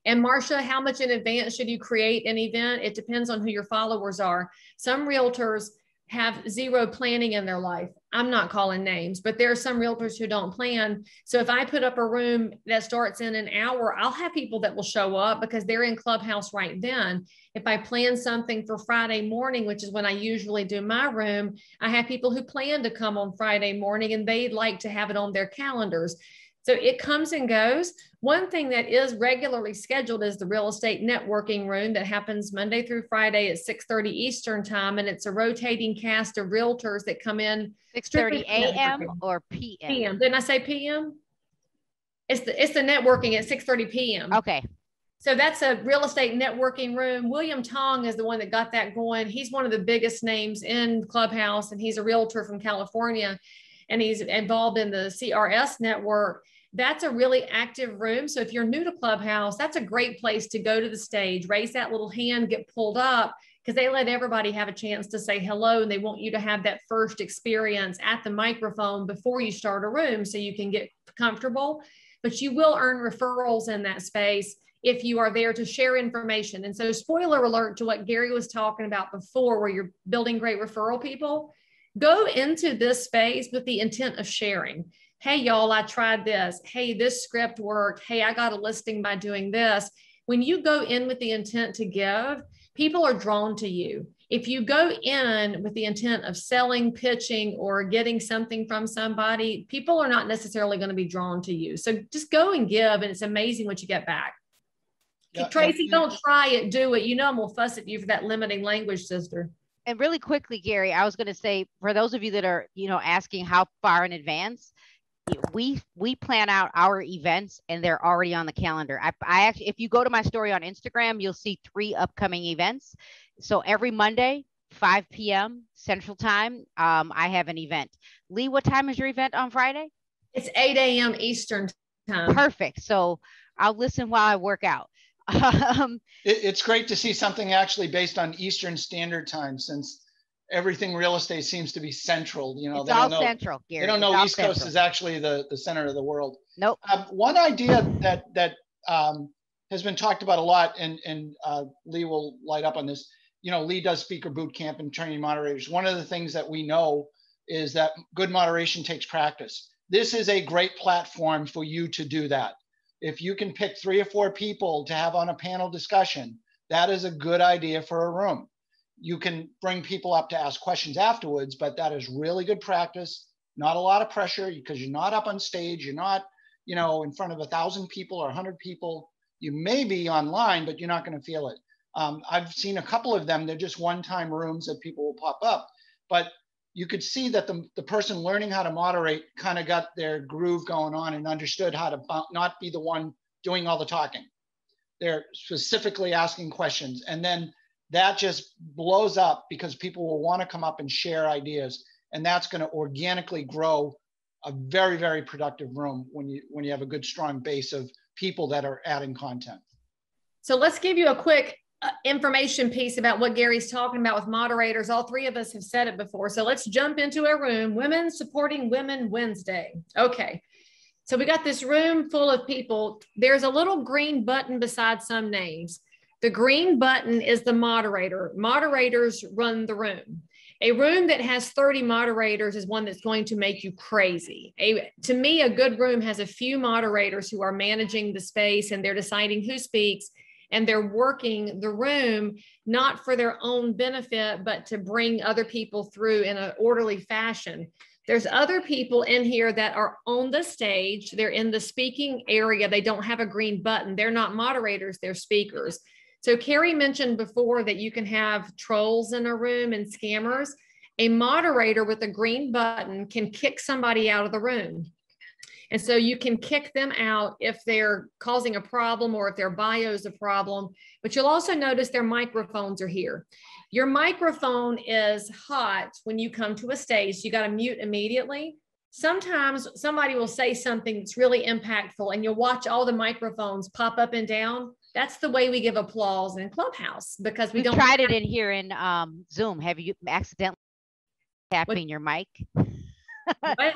And Marcia, how much in advance should you create an event? It depends on who your followers are. Some realtors have zero planning in their life. I'm not calling names, but there are some realtors who don't plan. So if I put up a room that starts in an hour, I'll have people that will show up because they're in Clubhouse right then. If I plan something for Friday morning, which is when I usually do my room, I have people who plan to come on Friday morning and they'd like to have it on their calendars. So it comes and goes. One thing that is regularly scheduled is the real estate networking room that happens Monday through Friday at 6:30 Eastern time. And it's a rotating cast of realtors that come in. 6:30 a.m. or p.m.? PM. Didn't I say PM? It's the networking at 6:30 p.m. Okay. So that's a real estate networking room. William Tong is the one that got that going. He's one of the biggest names in Clubhouse, and he's a realtor from California, and he's involved in the CRS network. That's a really active room. So if you're new to Clubhouse, that's a great place to go to the stage, raise that little hand, get pulled up, because they let everybody have a chance to say hello, and they want you to have that first experience at the microphone before you start a room so you can get comfortable. But you will earn referrals in that space if you are there to share information. And so, spoiler alert to what Gary was talking about before, where you're building great referral people, go into this space with the intent of sharing. Hey, y'all, I tried this. Hey, this script worked. Hey, I got a listing by doing this. When you go in with the intent to give, people are drawn to you. If you go in with the intent of selling, pitching, or getting something from somebody, people are not necessarily going to be drawn to you. So just go and give, and it's amazing what you get back. Yeah, Tracy, don't try it, do it. You know I'm gonna fuss at you for that limiting language, sister. And really quickly, Gary, I was going to say, for those of you that are, asking how far in advance, we plan out our events and they're already on the calendar. I actually, if you go to my story on Instagram, you'll see 3 upcoming events. So every Monday, 5 p.m. Central Time, I have an event. Lee, what time is your event on Friday? It's 8 a.m. Eastern time. Perfect. So I'll listen while I work out. It's great to see something actually based on Eastern Standard Time, since everything real estate seems to be central. It's all central, Gary. They don't know East Coast is actually the center of the world. Nope. One idea that has been talked about a lot, and Lee will light up on this. Lee does speaker boot camp and training moderators. One of the things that we know is that good moderation takes practice. This is a great platform for you to do that. If you can pick 3 or 4 people to have on a panel discussion, that is a good idea for a room. You can bring people up to ask questions afterwards, but that is really good practice. Not a lot of pressure because you're not up on stage. You're not, in front of 1,000 people or 100 people. You may be online, but you're not going to feel it. I've seen a couple of them. They're just one-time rooms that people will pop up, but you could see that the person learning how to moderate kind of got their groove going on and understood how to not be the one doing all the talking. They're specifically asking questions. And then that just blows up because people will want to come up and share ideas. And that's going to organically grow a very, very productive room when you have a good, strong base of people that are adding content. So let's give you a quick information piece about what Gary's talking about with moderators. All 3 of us have said it before. So let's jump into a room, Women Supporting Women Wednesday. Okay. So we got this room full of people. There's a little green button beside some names. The green button is the moderator. Moderators run the room. A room that has 30 moderators is one that's going to make you crazy. To me, a good room has a few moderators who are managing the space and they're deciding who speaks, and they're working the room, not for their own benefit, but to bring other people through in an orderly fashion. There's other people in here that are on the stage. They're in the speaking area. They don't have a green button. They're not moderators, they're speakers. So Carrie mentioned before that you can have trolls in a room and scammers. A moderator with a green button can kick somebody out of the room. And so you can kick them out if they're causing a problem or if their bio is a problem, but you'll also notice their microphones are here. Your microphone is hot when you come to a stage. You got to mute immediately. Sometimes somebody will say something that's really impactful and you'll watch all the microphones pop up and down. That's the way we give applause in Clubhouse because We've tried it in here in Zoom. Have you accidentally tapping your mic? What?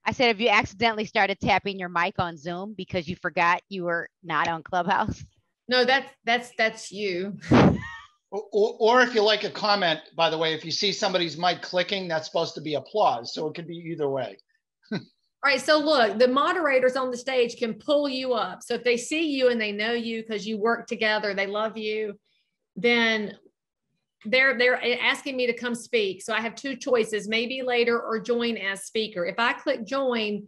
I said, have you accidentally started tapping your mic on Zoom because you forgot you were not on Clubhouse? No, that's you. Or if you like a comment, by the way, if you see somebody's mic clicking, that's supposed to be applause. So it could be either way. All right. So look, the moderators on the stage can pull you up. So if they see you and they know you because you work together, they love you, then they're asking me to come speak. So I have 2 choices, maybe later or join as speaker. If I click join,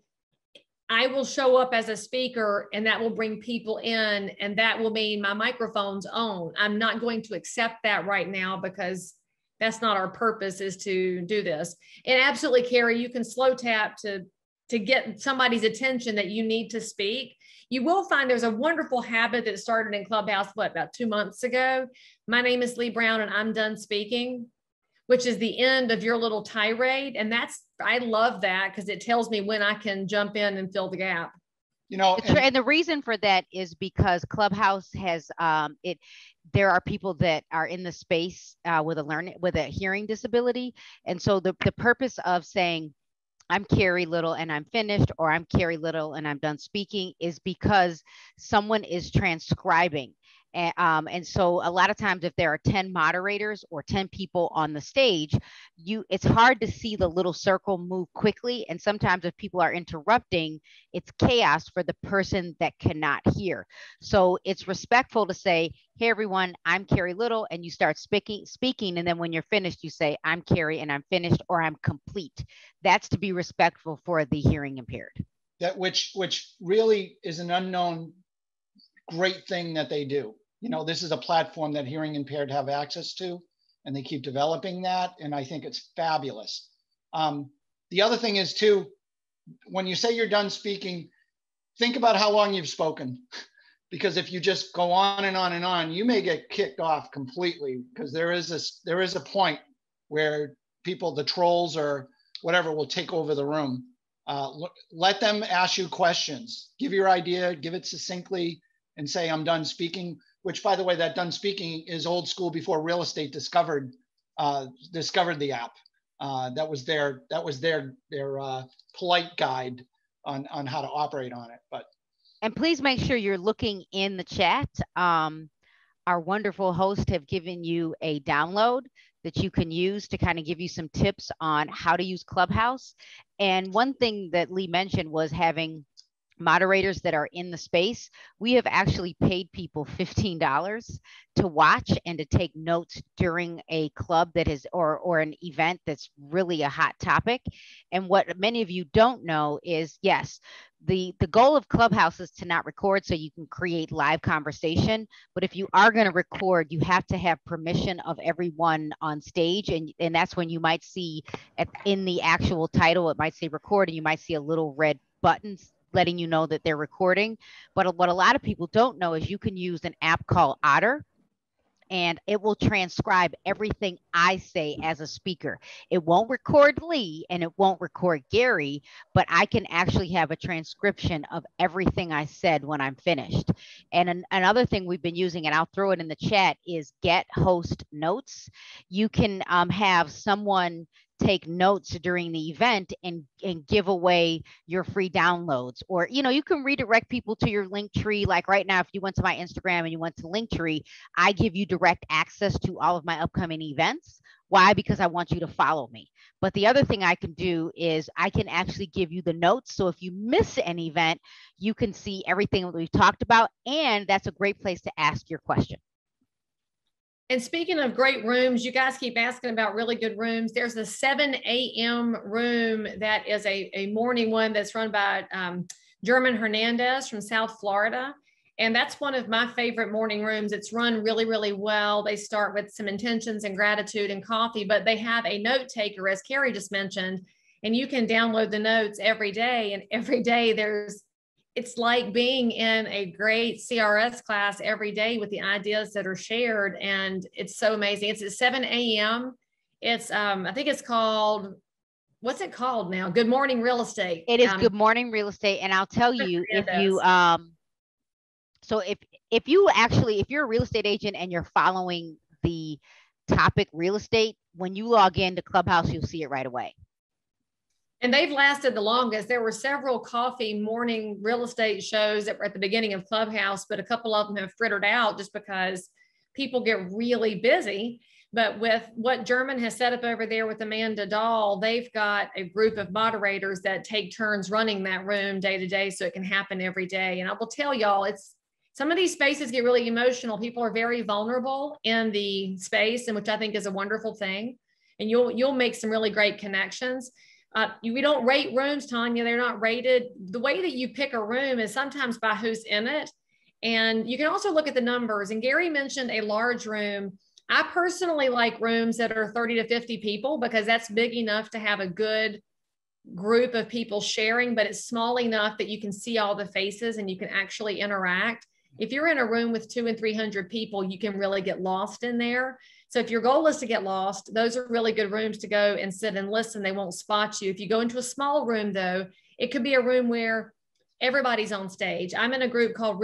I will show up as a speaker and that will bring people in and that will mean my microphone's on. I'm not going to accept that right now because that's not our purpose, is to do this. And absolutely, Carrie, you can slow tap to get somebody's attention that you need to speak. You will find there's a wonderful habit that started in Clubhouse, about 2 months ago. My name is Lee Brown and I'm done speaking, which is the end of your little tirade. And I love that because it tells me when I can jump in and fill the gap. And the reason for that is because Clubhouse has there are people that are in the space with a hearing disability. And so the purpose of saying, I'm Carrie Little and I'm finished, or I'm Carrie Little and I'm done speaking, is because someone is transcribing. And so a lot of times if there are 10 moderators or 10 people on the stage, it's hard to see the little circle move quickly. And sometimes if people are interrupting, it's chaos for the person that cannot hear. So it's respectful to say, hey, everyone, I'm Carrie Little, and you start speaking. And then when you're finished, you say, I'm Carrie and I'm finished, or I'm complete. That's to be respectful for the hearing impaired. That which really is an unknown great thing that they do. you know, this is a platform that hearing impaired have access to, and they keep developing that. And I think it's fabulous. The other thing is too, when you say you're done speaking, think about how long you've spoken. Because if you just go on and on and on, you may get kicked off completely, because there is a point where people, the trolls or whatever, will take over the room. Let them ask you questions. Give your idea, give it succinctly, and say, I'm done speaking, which, by the way, that done speaking is old school before real estate discovered the app. That was their polite guide on how to operate on it. And please make sure you're looking in the chat. Our wonderful hosts have given you a download that you can use to kind of give you some tips on how to use Clubhouse. And one thing that Lee mentioned was having moderators that are in the space. We have actually paid people $15 to watch and to take notes during a club that is, or an event that's really a hot topic. And what many of you don't know is, yes, the goal of Clubhouse is to not record so you can create live conversation. But if you are going to record, you have to have permission of everyone on stage. And that's when you might see in the actual title, it might say record, and you might see a little red button letting you know that they're recording. But what a lot of people don't know is you can use an app called Otter, and it will transcribe everything I say as a speaker. It won't record Lee and it won't record Gary, but I can actually have a transcription of everything I said when I'm finished. And another thing we've been using, and I'll throw it in the chat, is Get Host Notes. You can have someone take notes during the event and give away your free downloads, or you can redirect people to your link tree. Like right now, if you went to my Instagram and you went to Linktree, I give you direct access to all of my upcoming events. Why? Because I want you to follow me. But the other thing I can do is I can actually give you the notes, so if you miss an event, you can see everything that we've talked about, and that's a great place to ask your question. And speaking of great rooms, you guys keep asking about really good rooms. There's a 7 a.m. room that is a morning one that's run by German Hernandez from South Florida. And that's one of my favorite morning rooms. It's run really, really well. They start with some intentions and gratitude and coffee, but they have a note taker, as Carrie just mentioned, and you can download the notes every day. And every day it's like being in a great CRS class every day with the ideas that are shared. And it's so amazing. It's at 7 a.m. It's, I think it's called, what's it called now? Good Morning Real Estate. It is Good Morning Real Estate. And I'll tell you, if you, so if you're a real estate agent and you're following the topic real estate, when you log into Clubhouse, you'll see it right away. And they've lasted the longest. There were several coffee morning real estate shows at the beginning of Clubhouse, but a couple of them have frittered out just because people get really busy. But with what German has set up over there with Amanda Dahl, they've got a group of moderators that take turns running that room day to day, so it can happen every day. And I will tell y'all, some of these spaces get really emotional. People are very vulnerable in the space, and which I think is a wonderful thing. And you'll make some really great connections. We don't rate rooms, Tanya. They're not rated. The way that you pick a room is sometimes by who's in it. And you can also look at the numbers. And Gary mentioned a large room. I personally like rooms that are 30 to 50 people, because that's big enough to have a good group of people sharing, but it's small enough that you can see all the faces and you can actually interact. If you're in a room with 200 and 300 people, you can really get lost in there. So if your goal is to get lost, those are really good rooms to go and sit and listen. They won't spot you. If you go into a small room, though, it could be a room where everybody's on stage. I'm in a group called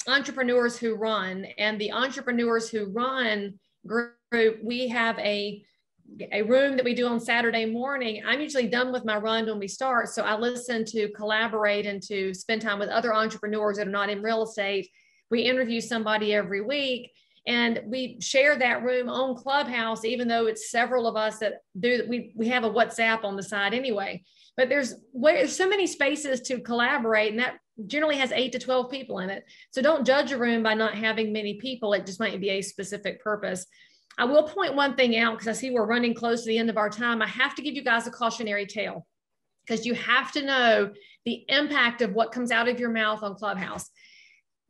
Entrepreneurs Who Run, and the Entrepreneurs Who Run group, we have a room that we do on Saturday morning. I'm usually done with my run when we start. So I listen to collaborate and to spend time with other entrepreneurs that are not in real estate. We interview somebody every week, and we share that room on Clubhouse, even though it's several of us that do. We have a WhatsApp on the side anyway, but there's so many spaces to collaborate, and that generally has 8 to 12 people in it. So don't judge a room by not having many people. It just might be a specific purpose. I will point one thing out, because I see we're running close to the end of our time. I have to give you guys a cautionary tale, because you have to know the impact of what comes out of your mouth on Clubhouse.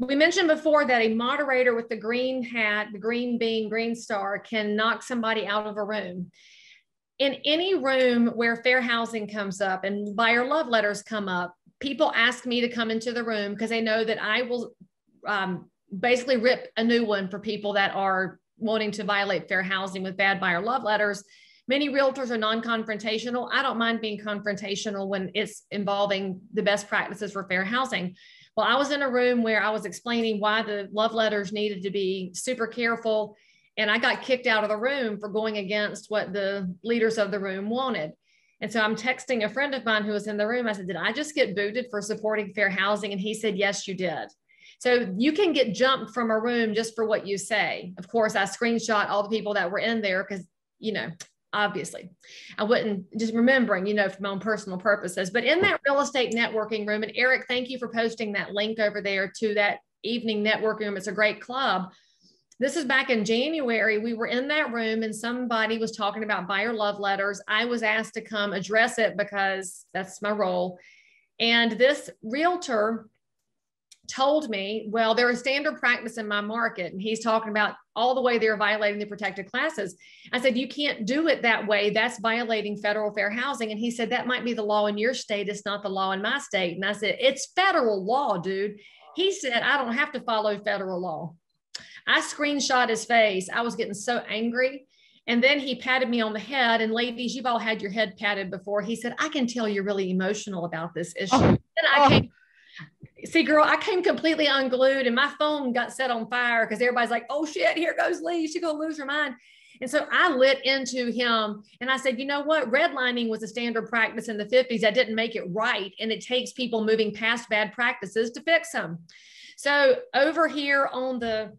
We mentioned before that a moderator with the green hat, the green bean, green star, can knock somebody out of a room. In any room where fair housing comes up and buyer love letters come up, people ask me to come into the room because they know that I will basically rip a new one for people that are wanting to violate fair housing with bad buyer love letters. Many realtors are non-confrontational. I don't mind being confrontational when it's involving the best practices for fair housing. Well, I was in a room where I was explaining why the love letters needed to be super careful, and I got kicked out of the room for going against what the leaders of the room wanted. And so I'm texting a friend of mine who was in the room. I said, did I just get booted for supporting fair housing? And he said, yes, you did. So you can get jumped from a room just for what you say. Of course, I screenshot all the people that were in there because, you know, obviously I wouldn't, just remembering, you know, for my own personal purposes. But in that real estate networking room, and Eric, thank you for posting that link over there to that evening networking room. It's a great club. This is back in January. We were in that room and somebody was talking about buyer love letters. I was asked to come address it because that's my role. And this realtor told me, well, they're a standard practice in my market. And he's talking about all the way they're violating the protected classes. I said, you can't do it that way. That's violating federal fair housing. And he said, that might be the law in your state. It's not the law in my state. And I said, it's federal law, dude. He said, I don't have to follow federal law. I screenshot his face. I was getting so angry. And then he patted me on the head. And ladies, you've all had your head patted before. He said, I can tell you're really emotional about this issue. And I came, see, girl, I came completely unglued and my phone got set on fire because everybody's like, oh shit, here goes Lee. She's going to lose her mind. And so I lit into him and I said, you know what? Redlining was a standard practice in the 50s. I didn't make it right. And it takes people moving past bad practices to fix them. So over here on the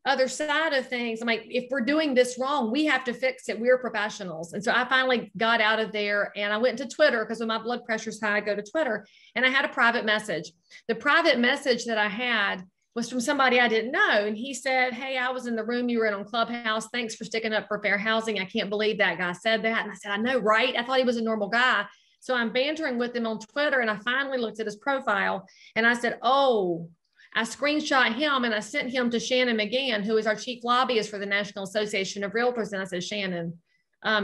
other side of things, I'm like, if we're doing this wrong, we have to fix it. We're professionals. And so I finally got out of there and I went to Twitter because when my blood pressure's high, I go to Twitter and I had a private message. The private message that I had was from somebody I didn't know. And he said, hey, I was in the room you were in on Clubhouse. Thanks for sticking up for fair housing. I can't believe that guy said that. And I said, I know, right? I thought he was a normal guy. So I'm bantering with him on Twitter and I finally looked at his profile and I said, oh, I screenshot him and I sent him to Shannon McGann, who is our chief lobbyist for the National Association of Realtors. And I said, Shannon,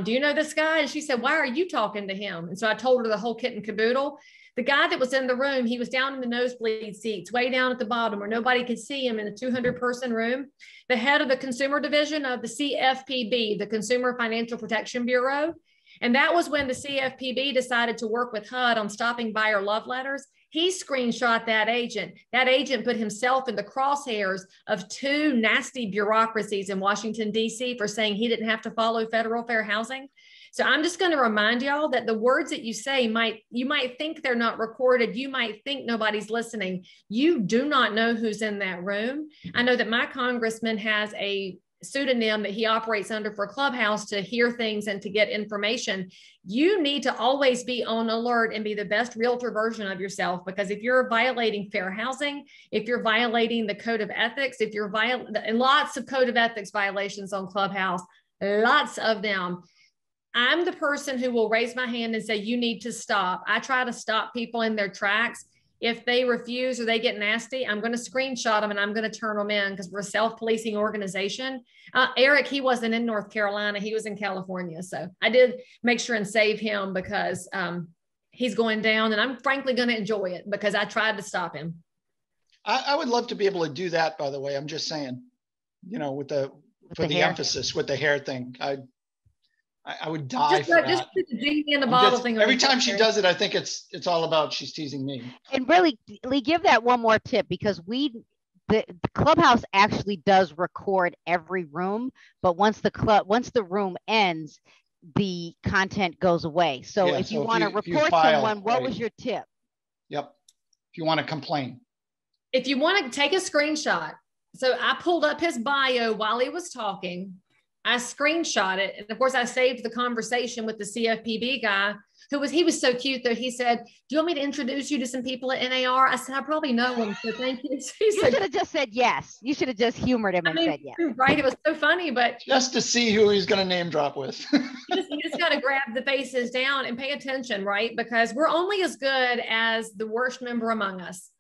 do you know this guy? And she said, why are you talking to him? And so I told her the whole kit and caboodle. The guy that was in the room, he was down in the nosebleed seats, way down at the bottom where nobody could see him in a 200-person room. The head of the consumer division of the CFPB, the Consumer Financial Protection Bureau. And that was when the CFPB decided to work with HUD on stopping buyer love letters. He screenshot that agent. That agent put himself in the crosshairs of two nasty bureaucracies in Washington, D.C. for saying he didn't have to follow federal fair housing. So I'm just going to remind y'all that the words that you say you might think they're not recorded. You might think nobody's listening. You do not know who's in that room. I know that my congressman has a pseudonym that he operates under for Clubhouse to hear things and to get information. You need to always be on alert and be the best realtor version of yourself, because if you're violating fair housing, if you're violating the code of ethics, if you're and lots of code of ethics violations on Clubhouse, lots of them. I'm the person who will raise my hand and say, you need to stop. I try to stop people in their tracks. If they refuse or they get nasty, I'm going to screenshot them and I'm going to turn them in because we're a self-policing organization. Eric, he wasn't in North Carolina. He was in California. So I did make sure and save him because he's going down and I'm frankly going to enjoy it because I tried to stop him. I would love to be able to do that, by the way. I'm just saying, you know, with the emphasis with the hair thing. I would die for that. Just put the genie in the bottle thing. Every time she does it, I think it's all about she's teasing me. And really, Lee, give that one more tip because the Clubhouse actually does record every room, but once the room ends, the content goes away. So yeah, if you want to report someone, what was your tip? Yep. If you want to complain. If you want to take a screenshot. So I pulled up his bio while he was talking. I screenshot it. And of course I saved the conversation with the CFPB guy he was so cute though. He said, do you want me to introduce you to some people at NAR? I said, I probably know them. So thank you. You should have just said yes. You should have just humored him and said yes. Right. It was so funny, but just to see who he's going to name drop with. you just got to grab the faces down and pay attention, right? Because we're only as good as the worst member among us.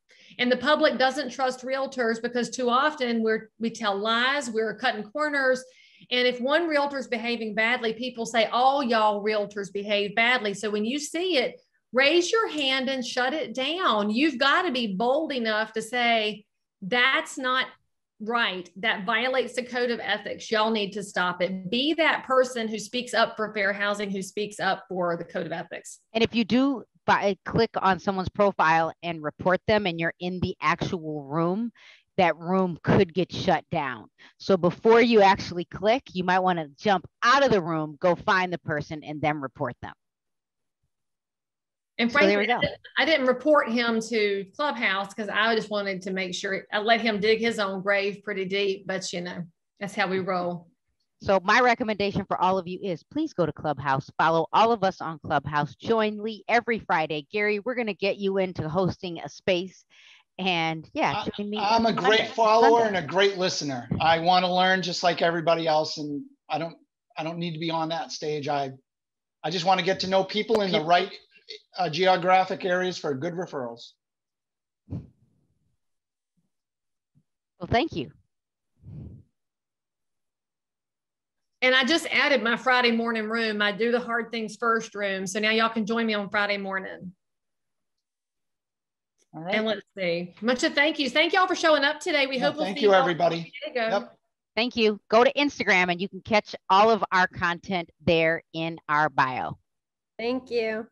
And the public doesn't trust realtors because too often we tell lies, we're cutting corners. And if one realtor is behaving badly, people say, all y'all realtors behave badly. So when you see it, raise your hand and shut it down. You've got to be bold enough to say, that's not right. That violates the code of ethics. Y'all need to stop it. Be that person who speaks up for fair housing, who speaks up for the code of ethics. And if you do click on someone's profile and report them and you're in the actual room, that room could get shut down. So before you actually click, you might want to jump out of the room, go find the person, and then report them. And frankly, I didn't report him to Clubhouse because I just wanted to make sure I let him dig his own grave pretty deep, but you know, that's how we roll. So my recommendation for all of you is please go to Clubhouse, follow all of us on Clubhouse, join Lee every Friday. Gary, we're going to get you into hosting a space. And yeah, join me. I'm a great follower and a great listener. I want to learn just like everybody else. And I don't need to be on that stage. I just want to get to know people in the right geographic areas for good referrals. Well, thank you. And I just added my Friday morning room. I do the hard things first room. So now y'all can join me on Friday morning. All right. And let's see. Much of thank yous. Thank y'all for showing up today. We hope we'll see you everybody. Yep. Thank you. Go to Instagram and you can catch all of our content there in our bio. Thank you.